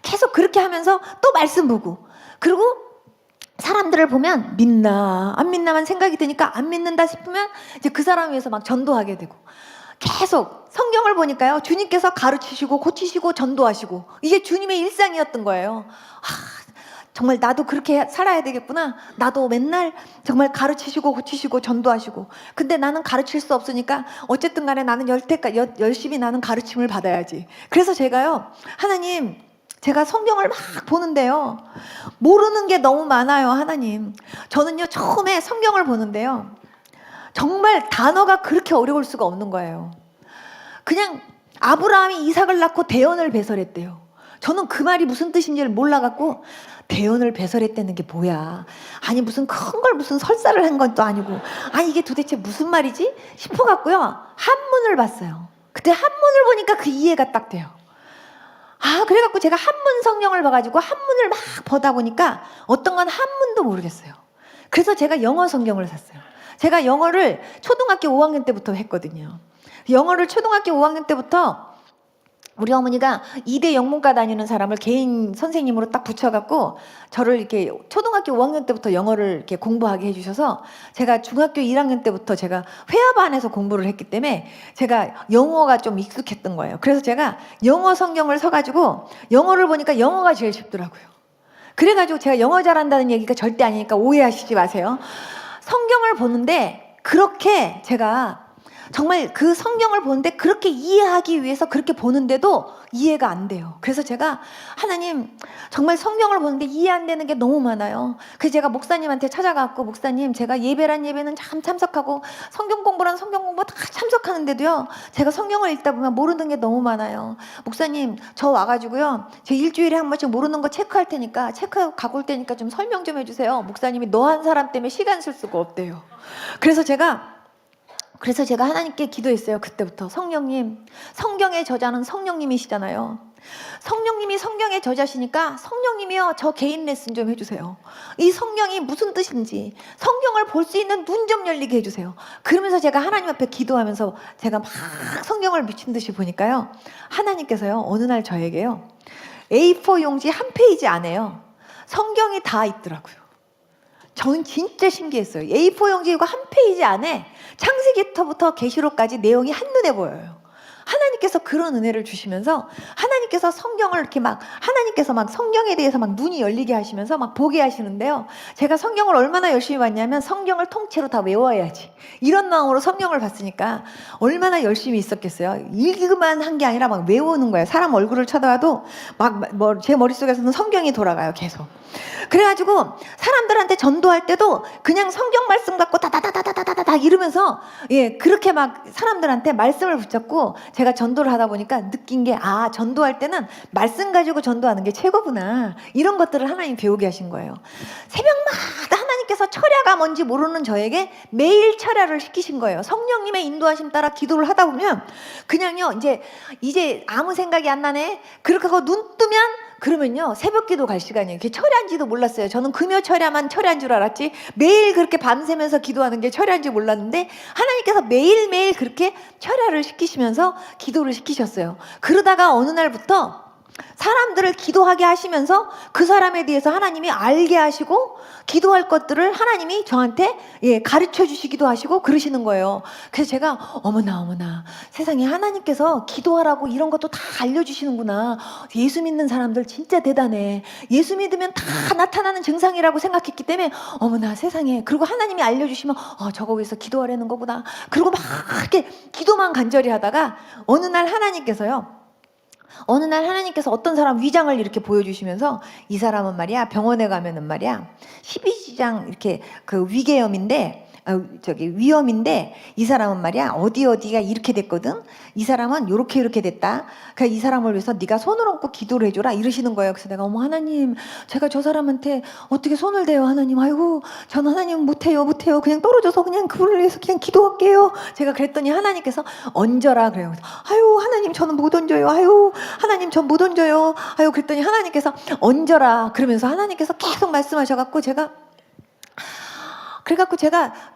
S2: 계속 그렇게 하면서 또 말씀 보고, 그리고 사람들을 보면 믿나 안 믿나만 생각이 드니까 안 믿는다 싶으면 이제 그 사람 위해서 막 전도하게 되고, 계속 성경을 보니까요, 주님께서 가르치시고 고치시고 전도하시고, 이게 주님의 일상이었던 거예요. 정말 나도 그렇게 살아야 되겠구나. 나도 맨날 정말 가르치시고 고치시고 전도하시고. 근데 나는 가르칠 수 없으니까 어쨌든 간에 나는 열심히 나는 가르침을 받아야지. 그래서 제가요, 하나님, 제가 성경을 막 보는데요, 모르는 게 너무 많아요. 하나님, 저는요 처음에 성경을 보는데요, 정말 단어가 그렇게 어려울 수가 없는 거예요. 그냥 아브라함이 이삭을 낳고 대언을 배설했대요. 저는 그 말이 무슨 뜻인지를 몰라갖고, 대언을 배설했다는 게 뭐야, 아니 무슨 큰 걸 무슨 설사를 한 건 또 아니고, 아니 이게 도대체 무슨 말이지 싶어갖고요, 한문을 봤어요. 그때 한문을 보니까 그 이해가 딱 돼요. 아, 그래갖고 제가 한문 성경을 봐가지고 한문을 막 보다 보니까 어떤 건 한문도 모르겠어요. 그래서 제가 영어 성경을 샀어요. 제가 영어를 초등학교 5학년 때부터 했거든요. 영어를 초등학교 5학년 때부터 우리 어머니가 2대 영문과 다니는 사람을 개인 선생님으로 딱 붙여갖고 저를 이렇게 초등학교 5학년 때부터 영어를 이렇게 공부하게 해주셔서, 제가 중학교 1학년 때부터 제가 회화반에서 공부를 했기 때문에 제가 영어가 좀 익숙했던 거예요. 그래서 제가 영어 성경을 서가지고 영어를 보니까 영어가 제일 쉽더라고요. 그래가지고 제가 영어 잘한다는 얘기가 절대 아니니까 오해하시지 마세요. 성경을 보는데 그렇게 제가 정말 그 성경을 보는데 그렇게 이해하기 위해서 그렇게 보는데도 이해가 안 돼요. 그래서 제가, 하나님, 정말 성경을 보는데 이해 안 되는 게 너무 많아요. 그래서 제가 목사님한테 찾아가고, 목사님, 제가 예배란 예배는 참 참석하고 성경 공부란 성경 공부 다 참석하는데도요, 제가 성경을 읽다 보면 모르는 게 너무 많아요. 목사님, 저 와가지고요, 제 일주일에 한 번씩 모르는 거 체크할 테니까, 체크 갖고 올 테니까 좀 설명 좀 해주세요. 목사님이 너 한 사람 때문에 시간 쓸 수가 없대요. 그래서 제가 하나님께 기도했어요. 그때부터, 성령님, 성경의 저자는 성령님이시잖아요. 성령님이 성경의 저자시니까 성령님이요, 저 개인 레슨 좀 해주세요. 이 성경이 무슨 뜻인지 성경을 볼 수 있는 눈 좀 열리게 해주세요. 그러면서 제가 하나님 앞에 기도하면서 제가 막 성경을 미친 듯이 보니까요, 하나님께서요 어느 날 저에게요 A4 용지 한 페이지 안에요 성경이 다 있더라고요. 저는 진짜 신기했어요. A4 용지 이거 한 페이지 안에 창세기부터 계시록까지 내용이 한눈에 보여요. 하나님께서 그런 은혜를 주시면서, 하나님께서 성경을 이렇게 하나님께서 성경에 대해서 눈이 열리게 하시면서 보게 하시는데요, 제가 성경을 얼마나 열심히 봤냐면, 성경을 통째로 다 외워야지, 이런 마음으로 성경을 봤으니까 얼마나 열심히 있었겠어요. 읽기만 한 게 아니라 외우는 거예요. 사람 얼굴을 쳐다봐도 제 머릿속에서는 성경이 돌아가요, 계속. 그래가지고 사람들한테 전도할 때도 그냥 성경 말씀 갖고 다다다다다다다 이러면서, 그렇게 사람들한테 말씀을 붙잡고 제가 전도를 하다 보니까 느낀 게, 아, 전도할 때는 말씀 가지고 전도하는 게 최고구나, 이런 것들을 하나님 배우게 하신 거예요. 새벽마다 하나님께서 철야가 뭔지 모르는 저에게 매일 철야를 시키신 거예요. 성령님의 인도하심 따라 기도를 하다 보면 그냥요 이제 아무 생각이 안 나네. 그렇게 하고 눈 뜨면 그러면요 새벽기도 갈 시간이에요. 그게 철야인지도 몰랐어요. 저는 금요 철야만 철야인 줄 알았지 매일 그렇게 밤새면서 기도하는 게 철야인지 몰랐는데 하나님께서 매일매일 그렇게 철야를 시키시면서 기도를 시키셨어요. 그러다가 어느 날부터 사람들을 기도하게 하시면서 그 사람에 대해서 하나님이 알게 하시고 기도할 것들을 하나님이 저한테 가르쳐 주시기도 하시고 그러시는 거예요. 그래서 제가 어머나 세상에 하나님께서 기도하라고 이런 것도 다 알려주시는구나. 예수 믿는 사람들 진짜 대단해. 예수 믿으면 다 나타나는 증상이라고 생각했기 때문에 어머나 세상에. 그리고 하나님이 알려주시면 저거 위해서 기도하라는 거구나. 그리고 막 이렇게 기도만 간절히 하다가 어느 날 하나님께서 어떤 사람 위장을 이렇게 보여주시면서 이 사람은 말이야 병원에 가면은 말이야 12지장 이렇게 그 위궤염인데 위염인데 이 사람은 말이야 어디가 이렇게 됐거든. 이 사람은 이렇게 됐다. 그러니까 이 사람을 위해서 네가 손을 얹고 기도를 해줘라 이러시는 거예요. 그래서 내가 어머 하나님 제가 저 사람한테 어떻게 손을 대요 하나님. 아이고 전 하나님 못해요 그냥 떨어져서 그냥 그분을 위해서 그냥 기도할게요. 제가 그랬더니 하나님께서 얹어라 그래요. 아유 하나님 저는 못 얹어요. 아유 하나님 전 못 얹어요. 아유 그랬더니 하나님께서 얹어라 그러면서 하나님께서 계속 말씀하셔갖고 제가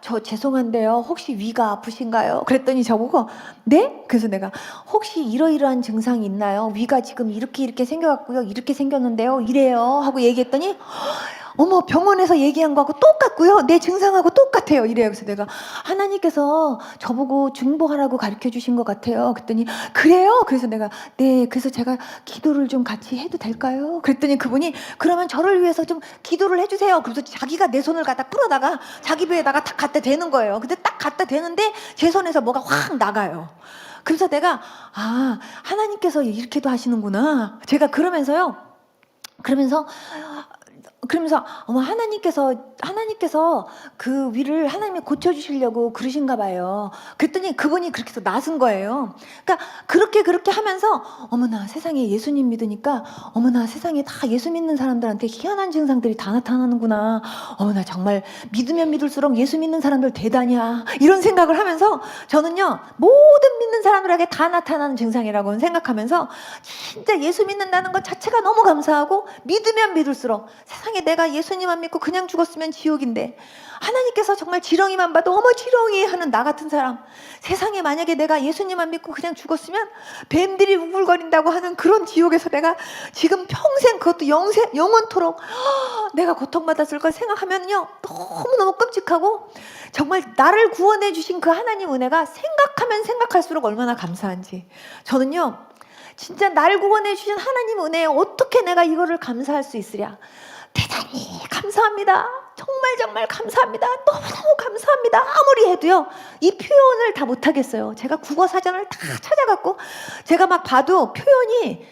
S2: 저 죄송한데요 혹시 위가 아프신가요? 그랬더니 저보고 네? 그래서 내가 혹시 이러이러한 증상이 있나요? 위가 지금 이렇게 생겨갖고요 이렇게 생겼는데요 이래요 하고 얘기했더니 어머 병원에서 얘기한 거하고 똑같고요 내 증상하고 똑같아요 이래요. 그래서 내가 하나님께서 저보고 중보하라고 가르쳐 주신 것 같아요. 그랬더니 그래요? 그래서 내가 네 그래서 제가 기도를 좀 같이 해도 될까요? 그랬더니 그분이 그러면 저를 위해서 좀 기도를 해주세요. 그래서 자기가 내 손을 갖다 끌어다가 자기 배에다가 딱 갖다 대는 거예요. 근데 딱 갖다 대는데 제 손에서 뭐가 확 나가요. 그래서 내가 하나님께서 이렇게도 하시는구나. 제가 그러면서 어머 하나님께서 그 위를 하나님이 고쳐주시려고 그러신가 봐요. 그랬더니 그분이 그렇게 해서 나선 거예요. 그러니까 그렇게 하면서 어머나 세상에 예수님 믿으니까 어머나 세상에 다 예수 믿는 사람들한테 희한한 증상들이 다 나타나는구나. 어머나 정말 믿으면 믿을수록 예수 믿는 사람들 대단이야. 이런 생각을 하면서 저는요 모든 믿는 사람들에게 다 나타나는 증상이라고 생각하면서 진짜 예수 믿는다는 것 자체가 너무 감사하고 믿으면 믿을수록 세상에 내가 예수님 안 믿고 그냥 죽었으면 지옥인데 하나님께서 정말 지렁이만 봐도 어머 지렁이 하는 나 같은 사람 세상에 만약에 내가 예수님 안 믿고 그냥 죽었으면 뱀들이 우글거린다고 하는 그런 지옥에서 내가 지금 평생 그것도 영원토록 내가 고통받았을 걸 생각하면요 너무너무 끔찍하고 정말 나를 구원해 주신 그 하나님 은혜가 생각하면 생각할수록 얼마나 감사한지 저는요 진짜 나를 구원해 주신 하나님 은혜에 어떻게 내가 이거를 감사할 수 있으랴. 대단히 감사합니다. 정말 감사합니다. 너무너무 감사합니다. 아무리 해도요 이 표현을 다 못하겠어요. 제가 국어 사전을 다 찾아갖고 제가 막 봐도 표현이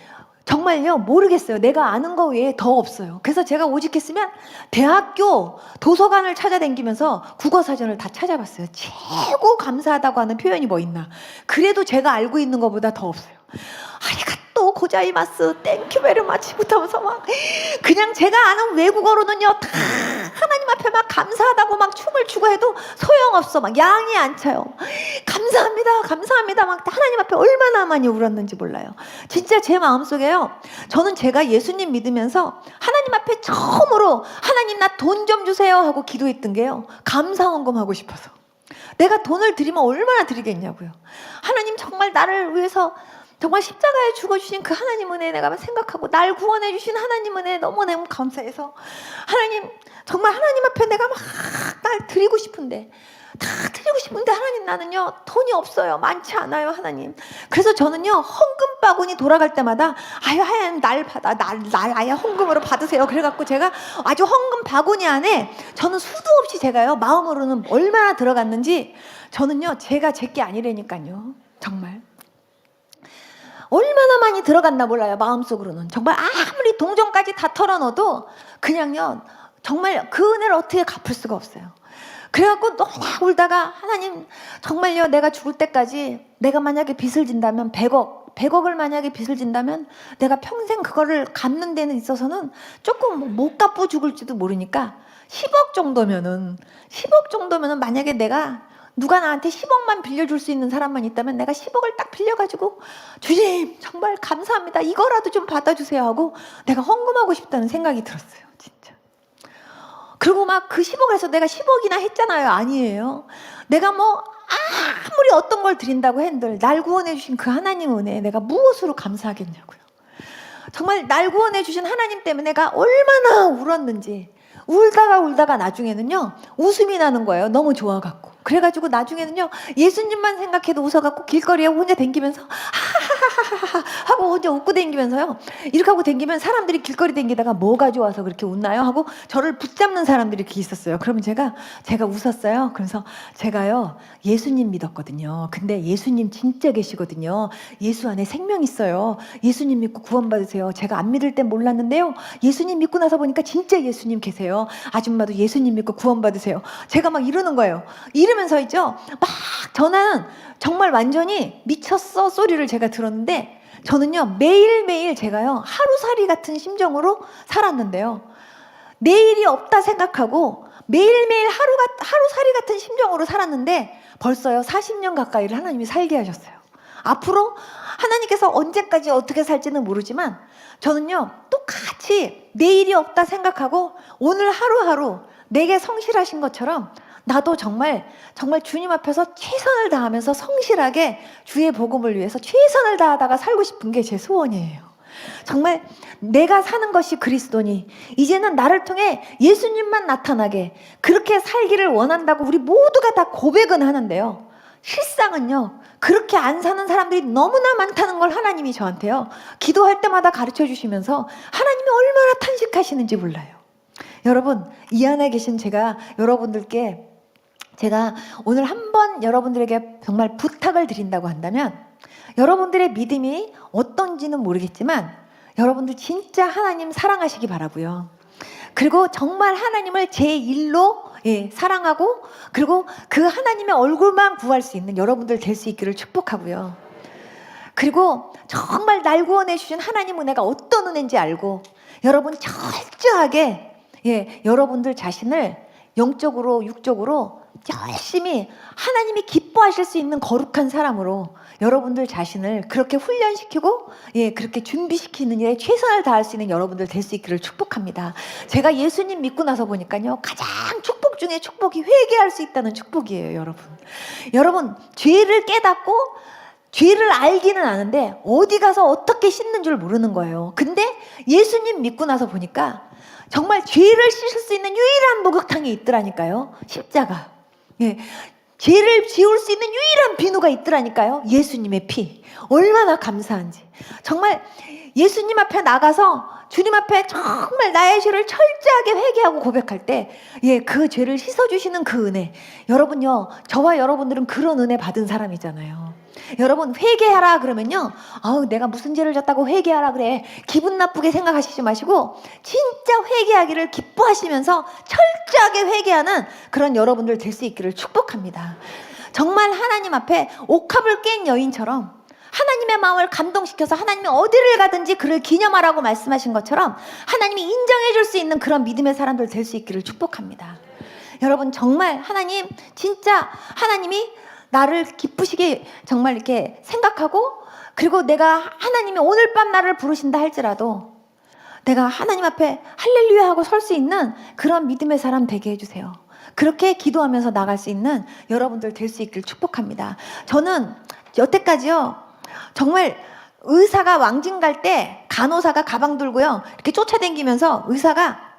S2: 정말요 모르겠어요. 내가 아는 거 외에 더 없어요. 그래서 제가 오직 했으면 대학교 도서관을 찾아다니면서 국어 사전을 다 찾아봤어요. 최고 감사하다고 하는 표현이 뭐 있나. 그래도 제가 알고 있는 것보다 더 없어요. 아리가또 고자이마스 땡큐 베리 마치부터 하면서 막 그냥 제가 아는 외국어로는요 다 하나님 앞에 막 감사하다고 막 춤을 추고 해도 소용없어. 막 양이 안 차요. 감사합니다 막 하나님 앞에 얼마나 많이 울었는지 몰라요. 진짜 제 마음속에요 저는 제가 예수님 믿으면서 하나님 앞에 처음으로 하나님 나 돈 좀 주세요 하고 기도했던 게요 감사원금 하고 싶어서. 내가 돈을 드리면 얼마나 드리겠냐고요. 하나님 정말 나를 위해서 정말 십자가에 죽어주신 그 하나님 은혜 내가 생각하고 날 구원해 주신 하나님 은혜 너무너무 감사해서 하나님 정말 하나님 앞에 내가 막 날 드리고 싶은데 다 드리고 싶은데 하나님 나는요 돈이 없어요. 많지 않아요 하나님. 그래서 저는요 헌금 바구니 돌아갈 때마다 아유 하나님 날 받아 날 아예 헌금으로 받으세요. 그래갖고 제가 아주 헌금 바구니 안에 저는 수도 없이 제가요 마음으로는 얼마나 들어갔는지 저는요 제가 제게 아니라니까요 정말 얼마나 많이 들어갔나 몰라요. 마음속으로는 정말 아무리 동전까지 다 털어넣어도 그냥요 정말 그 은혜를 어떻게 갚을 수가 없어요. 그래갖고 너무 울다가 하나님 정말요 내가 죽을 때까지 내가 만약에 빚을 진다면 100억 100억을 만약에 빚을 진다면 내가 평생 그거를 갚는 데는 있어서는 조금 못 갚고 죽을지도 모르니까 10억 정도면은 만약에 내가 누가 나한테 10억만 빌려줄 수 있는 사람만 있다면 내가 10억을 딱 빌려가지고 주님 정말 감사합니다. 이거라도 좀 받아주세요 하고 내가 헌금하고 싶다는 생각이 들었어요. 진짜. 그리고 막 그 10억에서 내가 10억이나 했잖아요. 아니에요. 내가 뭐 아무리 어떤 걸 드린다고 한들 날 구원해 주신 그 하나님 은혜에 내가 무엇으로 감사하겠냐고요. 정말 날 구원해 주신 하나님 때문에 내가 얼마나 울었는지 울다가 나중에는요 웃음이 나는 거예요. 너무 좋아갖고. 그래가지고 나중에는요 예수님만 생각해도 웃어갖고 길거리에 혼자 댕기면서 하하하하하 하고 혼자 웃고 댕기면서요 이렇게 하고 댕기면 사람들이 길거리 댕기다가 뭐가 좋아서 그렇게 웃나요? 하고 저를 붙잡는 사람들이 이렇게 있었어요. 그러면 제가 웃었어요. 그래서 제가요 예수님 믿었거든요. 근데 예수님 진짜 계시거든요. 예수 안에 생명 있어요. 예수님 믿고 구원받으세요. 제가 안 믿을 땐 몰랐는데요 예수님 믿고 나서 보니까 진짜 예수님 계세요. 아줌마도 예수님 믿고 구원받으세요. 제가 막 이러는 거예요. 이러면서 있죠 막 저는 정말 완전히 미쳤어 소리를 제가 들었는데 저는요 매일매일 제가요 하루살이 같은 심정으로 살았는데요 내일이 없다 생각하고 매일매일 하루살이 같은 심정으로 살았는데 벌써요 40년 가까이를 하나님이 살게 하셨어요. 앞으로 하나님께서 언제까지 어떻게 살지는 모르지만 저는요 똑같이 내일이 없다 생각하고 오늘 하루하루 내게 성실하신 것처럼 나도 정말 주님 앞에서 최선을 다하면서 성실하게 주의 복음을 위해서 최선을 다하다가 살고 싶은 게 제 소원이에요. 정말 내가 사는 것이 그리스도니 이제는 나를 통해 예수님만 나타나게 그렇게 살기를 원한다고 우리 모두가 다 고백은 하는데요. 실상은요 그렇게 안 사는 사람들이 너무나 많다는 걸 하나님이 저한테요 기도할 때마다 가르쳐 주시면서 하나님이 얼마나 탄식하시는지 몰라요. 여러분 이 안에 계신 제가 여러분들께 제가 오늘 한번 여러분들에게 정말 부탁을 드린다고 한다면 여러분들의 믿음이 어떤지는 모르겠지만 여러분들 진짜 하나님 사랑하시기 바라고요. 그리고 정말 하나님을 제1로 사랑하고 그리고 그 하나님의 얼굴만 구할 수 있는 여러분들 될 수 있기를 축복하고요. 그리고 정말 날 구원해 주신 하나님 은혜가 어떤 은혜인지 알고 여러분 철저하게 여러분들 자신을 영적으로 육적으로 열심히 하나님이 기뻐하실 수 있는 거룩한 사람으로 여러분들 자신을 그렇게 훈련시키고 그렇게 준비시키는 일에 최선을 다할 수 있는 여러분들 될 수 있기를 축복합니다. 제가 예수님 믿고 나서 보니까요 가장 축복 중에 축복이 회개할 수 있다는 축복이에요. 여러분 죄를 깨닫고 죄를 알기는 아는데 어디 가서 어떻게 씻는 줄 모르는 거예요. 근데 예수님 믿고 나서 보니까 정말 죄를 씻을 수 있는 유일한 목욕탕이 있더라니까요. 십자가. 죄를 지울 수 있는 유일한 비누가 있더라니까요. 예수님의 피. 얼마나 감사한지. 정말 예수님 앞에 나가서 주님 앞에 정말 나의 죄를 철저하게 회개하고 고백할 때 그 죄를 씻어주시는 그 은혜. 여러분요 저와 여러분들은 그런 은혜 받은 사람이잖아요. 여러분 회개하라 그러면요 내가 무슨 죄를 졌다고 회개하라 그래 기분 나쁘게 생각하시지 마시고 진짜 회개하기를 기뻐하시면서 철저하게 회개하는 그런 여러분들 될 수 있기를 축복합니다. 정말 하나님 앞에 옥합을 깬 여인처럼 하나님의 마음을 감동시켜서 하나님이 어디를 가든지 그를 기념하라고 말씀하신 것처럼 하나님이 인정해 줄 수 있는 그런 믿음의 사람들 될 수 있기를 축복합니다. 여러분 정말 하나님 진짜 하나님이 나를 기쁘시게 정말 이렇게 생각하고 그리고 내가 하나님이 오늘 밤 나를 부르신다 할지라도 내가 하나님 앞에 할렐루야 하고 설 수 있는 그런 믿음의 사람 되게 해주세요. 그렇게 기도하면서 나갈 수 있는 여러분들 될 수 있기를 축복합니다. 저는 여태까지요 정말 의사가 왕진 갈 때 간호사가 가방 들고요 이렇게 쫓아다니면서 의사가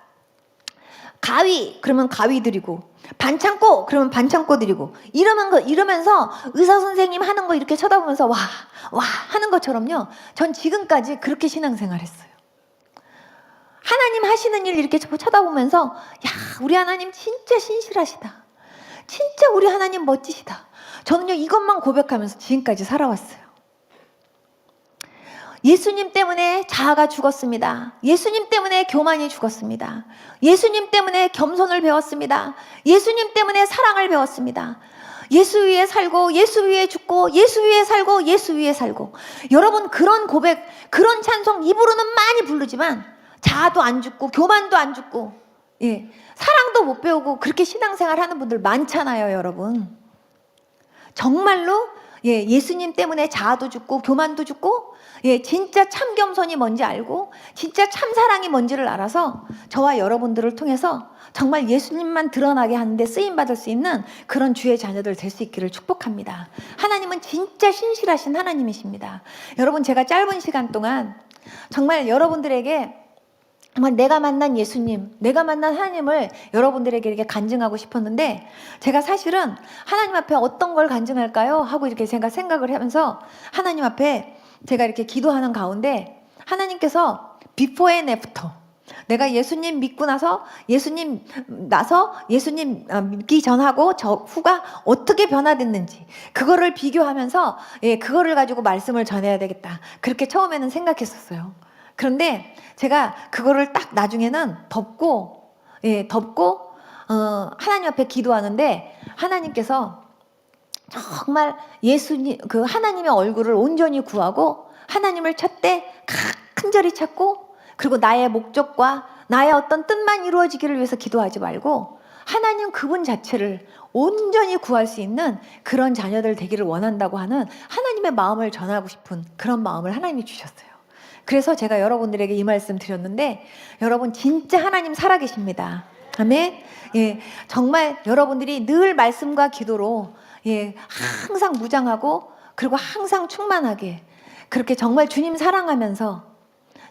S2: 가위 그러면 가위 드리고 반창고 그러면 반창고 드리고 이러면서 의사 선생님 하는 거 이렇게 쳐다보면서 와 하는 것처럼요 전 지금까지 그렇게 신앙생활 했어요. 하나님 하시는 일 이렇게 쳐다보면서 야 우리 하나님 진짜 신실하시다. 진짜 우리 하나님 멋지시다. 저는요 이것만 고백하면서 지금까지 살아왔어요. 예수님 때문에 자아가 죽었습니다. 예수님 때문에 교만이 죽었습니다. 예수님 때문에 겸손을 배웠습니다. 예수님 때문에 사랑을 배웠습니다. 예수 위에 살고 예수 위에 죽고 예수 위에 살고 예수 위에 살고. 여러분 그런 고백, 그런 찬송 입으로는 많이 부르지만 자아도 안 죽고 교만도 안 죽고 사랑도 못 배우고 그렇게 신앙생활 하는 분들 많잖아요, 여러분. 정말로 예수님 때문에 자아도 죽고 교만도 죽고 진짜 참 겸손이 뭔지 알고 진짜 참 사랑이 뭔지를 알아서 저와 여러분들을 통해서 정말 예수님만 드러나게 하는데 쓰임받을 수 있는 그런 주의 자녀들 될 수 있기를 축복합니다. 하나님은 진짜 신실하신 하나님이십니다. 여러분, 제가 짧은 시간 동안 정말 여러분들에게 정말 내가 만난 예수님, 내가 만난 하나님을 여러분들에게 이렇게 간증하고 싶었는데, 제가 사실은 하나님 앞에 어떤 걸 간증할까요? 하고 이렇게 제가 생각을 하면서 하나님 앞에 제가 이렇게 기도하는 가운데 하나님께서 비포 앤 애프터, 내가 예수님 믿고 나서 예수님 믿기 전하고 저 후가 어떻게 변화됐는지 그거를 비교하면서 그거를 가지고 말씀을 전해야 되겠다, 그렇게 처음에는 생각했었어요. 그런데 제가 그거를 딱 나중에는 덮고 하나님 앞에 기도하는데 하나님께서 정말 예수님 그 하나님의 얼굴을 온전히 구하고 하나님을 찾되 간절히 찾고, 그리고 나의 목적과 나의 어떤 뜻만 이루어지기를 위해서 기도하지 말고 하나님 그분 자체를 온전히 구할 수 있는 그런 자녀들 되기를 원한다고 하는 하나님의 마음을 전하고 싶은 그런 마음을 하나님이 주셨어요. 그래서 제가 여러분들에게 이 말씀 드렸는데, 여러분 진짜 하나님 살아계십니다. 아멘. 정말 여러분들이 늘 말씀과 기도로 항상 무장하고 그리고 항상 충만하게 그렇게 정말 주님 사랑하면서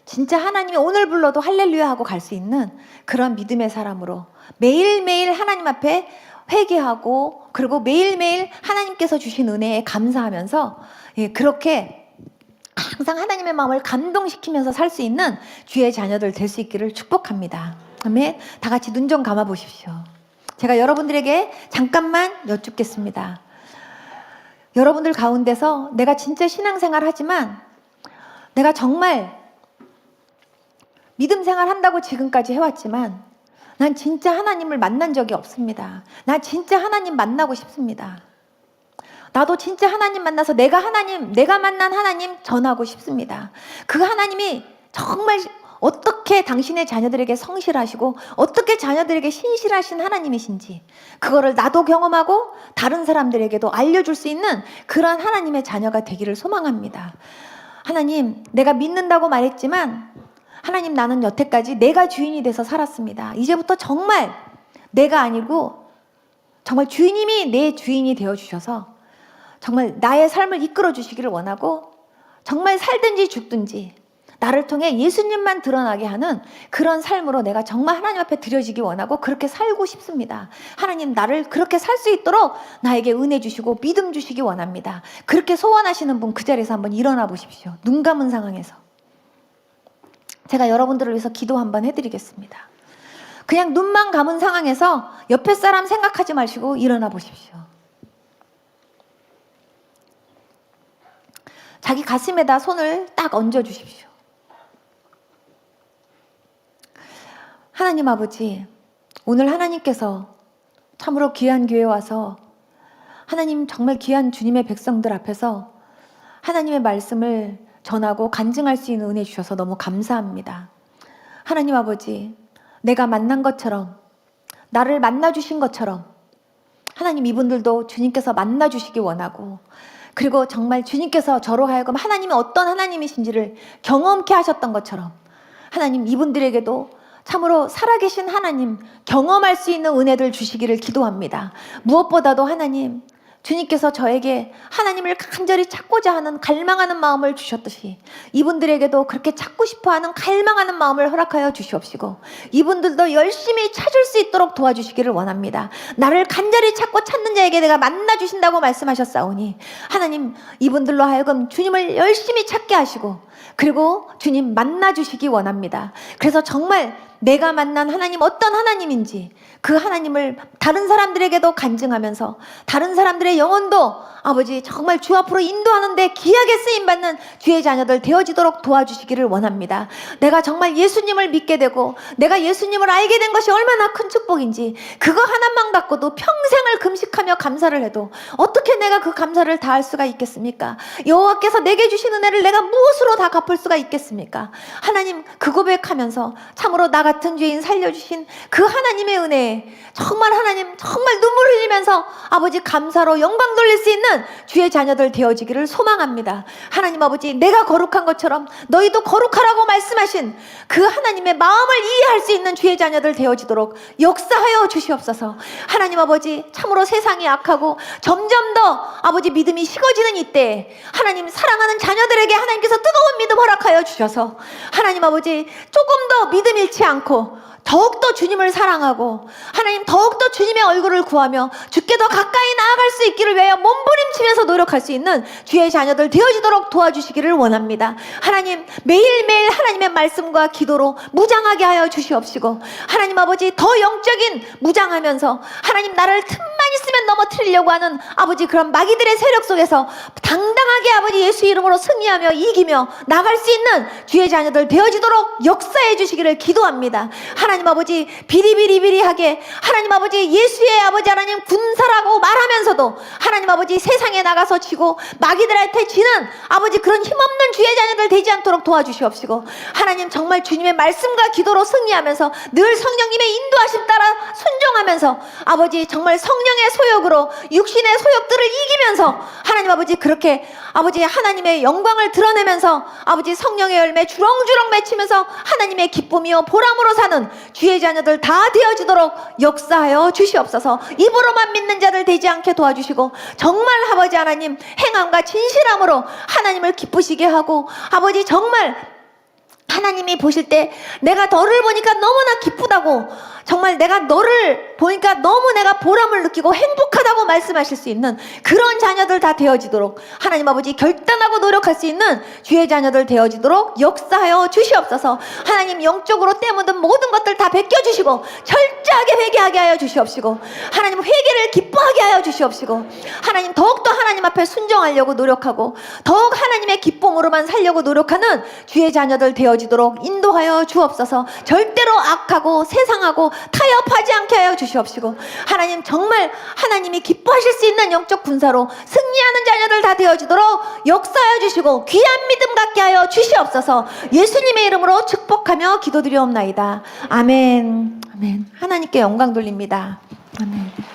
S2: 진짜 하나님이 오늘 불러도 할렐루야 하고 갈 수 있는 그런 믿음의 사람으로 매일매일 하나님 앞에 회개하고 그리고 매일매일 하나님께서 주신 은혜에 감사하면서 그렇게 항상 하나님의 마음을 감동시키면서 살 수 있는 주의 자녀들 될 수 있기를 축복합니다. 아멘. 다 같이 눈 좀 감아 보십시오. 제가 여러분들에게 잠깐만 여쭙겠습니다. 여러분들 가운데서 내가 진짜 신앙생활 하지만 내가 정말 믿음 생활 한다고 지금까지 해왔지만 난 진짜 하나님을 만난 적이 없습니다. 난 진짜 하나님 만나고 싶습니다. 나도 진짜 하나님 만나서 내가 만난 하나님 전하고 싶습니다. 그 하나님이 정말 어떻게 당신의 자녀들에게 성실하시고 어떻게 자녀들에게 신실하신 하나님이신지 그거를 나도 경험하고 다른 사람들에게도 알려줄 수 있는 그런 하나님의 자녀가 되기를 소망합니다. 하나님, 내가 믿는다고 말했지만 하나님, 나는 여태까지 내가 주인이 돼서 살았습니다. 이제부터 정말 내가 아니고 정말 주님이 내 주인이 되어주셔서 정말 나의 삶을 이끌어 주시기를 원하고 정말 살든지 죽든지 나를 통해 예수님만 드러나게 하는 그런 삶으로 내가 정말 하나님 앞에 드려지기 원하고 그렇게 살고 싶습니다. 하나님, 나를 그렇게 살 수 있도록 나에게 은혜 주시고 믿음 주시기 원합니다. 그렇게 소원하시는 분 그 자리에서 한번 일어나 보십시오. 눈 감은 상황에서. 제가 여러분들을 위해서 기도 한번 해드리겠습니다. 그냥 눈만 감은 상황에서 옆에 사람 생각하지 마시고 일어나 보십시오. 자기 가슴에다 손을 딱 얹어 주십시오. 하나님 아버지, 오늘 하나님께서 참으로 귀한 교회에 와서 하나님 정말 귀한 주님의 백성들 앞에서 하나님의 말씀을 전하고 간증할 수 있는 은혜 주셔서 너무 감사합니다. 하나님 아버지, 내가 만난 것처럼 나를 만나주신 것처럼 하나님 이분들도 주님께서 만나주시기 원하고 그리고 정말 주님께서 저로 하여금 하나님이 어떤 하나님이신지를 경험케 하셨던 것처럼 하나님 이분들에게도 참으로 살아계신 하나님 경험할 수 있는 은혜들 주시기를 기도합니다. 무엇보다도 하나님, 주님께서 저에게 하나님을 간절히 찾고자 하는 갈망하는 마음을 주셨듯이 이분들에게도 그렇게 찾고 싶어하는 갈망하는 마음을 허락하여 주시옵시고 이분들도 열심히 찾을 수 있도록 도와주시기를 원합니다. 나를 간절히 찾고 찾는 자에게 내가 만나주신다고 말씀하셨사오니 하나님, 이분들로 하여금 주님을 열심히 찾게 하시고 그리고 주님 만나주시기 원합니다. 그래서 정말 내가 만난 하나님 어떤 하나님인지 그 하나님을 다른 사람들에게도 간증하면서 다른 사람들의 영혼도 아버지 정말 주 앞으로 인도하는데 귀하게 쓰임받는 주의 자녀들 되어지도록 도와주시기를 원합니다. 내가 정말 예수님을 믿게 되고 내가 예수님을 알게 된 것이 얼마나 큰 축복인지 그거 하나만 갖고도 평생을 금식하며 감사를 해도 어떻게 내가 그 감사를 다할 수가 있겠습니까? 여호와께서 내게 주신 은혜를 내가 무엇으로 다 갚을 수가 있겠습니까? 하나님 그 고백하면서 참으로 나 같은 죄인 살려주신 그 하나님의 은혜에 정말 하나님 정말 눈물 흘리면서 아버지 감사로 영광 돌릴 수 있는 주의 자녀들 되어지기를 소망합니다. 하나님 아버지 내가 거룩한 것처럼 너희도 거룩하라고 말씀하신 그 하나님의 마음을 이해할 수 있는 주의 자녀들 되어지도록 역사하여 주시옵소서. 하나님 아버지 참으로 세상이 악하고 점점 더 아버지 믿음이 식어지는 이때에 하나님 사랑하는 자녀들에게 하나님께서 뜨거운 믿음 허락하여 주셔서 하나님 아버지 조금 더 믿음 잃지 않고 더욱더 주님을 사랑하고 하나님 더욱더 주님의 얼굴을 구하며 주께 더 가까이 나아갈 수 있기를 위하여 몸부림치면서 노력할 수 있는 주의 자녀들 되어지도록 도와주시기를 원합니다. 하나님 매일매일 하나님의 말씀과 기도로 무장하게 하여 주시옵시고 하나님 아버지 더 영적인 무장하면서 하나님 나를 틈만 있으면 넘어뜨리려고 하는 아버지 그런 마귀들의 세력 속에서 당당하게 아버지 예수 이름으로 승리하며 이기며 나갈 수 있는 주의 자녀들 되어지도록 역사해 주시기를 기도합니다. 하나님 아버지 비리비리비리하게 하나님 아버지 예수의 아버지 하나님 군사라고 말하면서도 하나님 아버지 세상에 나가서 지고 마귀들한테 지는 아버지 그런 힘없는 주의 자녀들 되지 않도록 도와주시옵시고 하나님 정말 주님의 말씀과 기도로 승리하면서 늘 성령님의 인도하심 따라 순종하면서 아버지 정말 성령의 소욕으로 육신의 소욕들을 이기면서 하나님 아버지 그렇게 아버지 하나님의 영광을 드러내면서 아버지 성령의 열매 주렁주렁 맺히면서 하나님의 기쁨이요 보람으로 사는 주의 자녀들 다 되어지도록 역사하여 주시옵소서. 입으로만 믿는 자들 되지 않게 도와주시고 정말 아버지 하나님 행함과 진실함으로 하나님을 기쁘시게 하고 아버지 정말 하나님이 보실 때 내가 너를 보니까 너무나 기쁘다고 정말 내가 너를 보니까 너무 내가 보람을 느끼고 행복하다고 말씀하실 수 있는 그런 자녀들 다 되어지도록 하나님 아버지 결단하고 노력할 수 있는 주의 자녀들 되어지도록 역사하여 주시옵소서. 하나님 영적으로 때묻은 모든 것들 다 베껴주시고 철저하게 회개하게 하여 주시옵시고 하나님 회개를 기뻐하게 하여 주시옵시고 하나님 더욱더 하나님 앞에 순종하려고 노력하고 더욱 하나님의 기쁨으로만 살려고 노력하는 주의 자녀들 되어지도록 인도하여 주옵소서. 절대로 악하고 세상하고 타협하지 않게 하여 주시옵시고 하나님 정말 하나님이 기뻐하실 수 있는 영적 군사로 승리하는 자녀들 다 되어지도록 역사하여 주시고 귀한 믿음 갖게 하여 주시옵소서. 예수님의 이름으로 축복하며 기도드리옵나이다. 아멘. 아멘. 하나님께 영광 돌립니다. 아멘.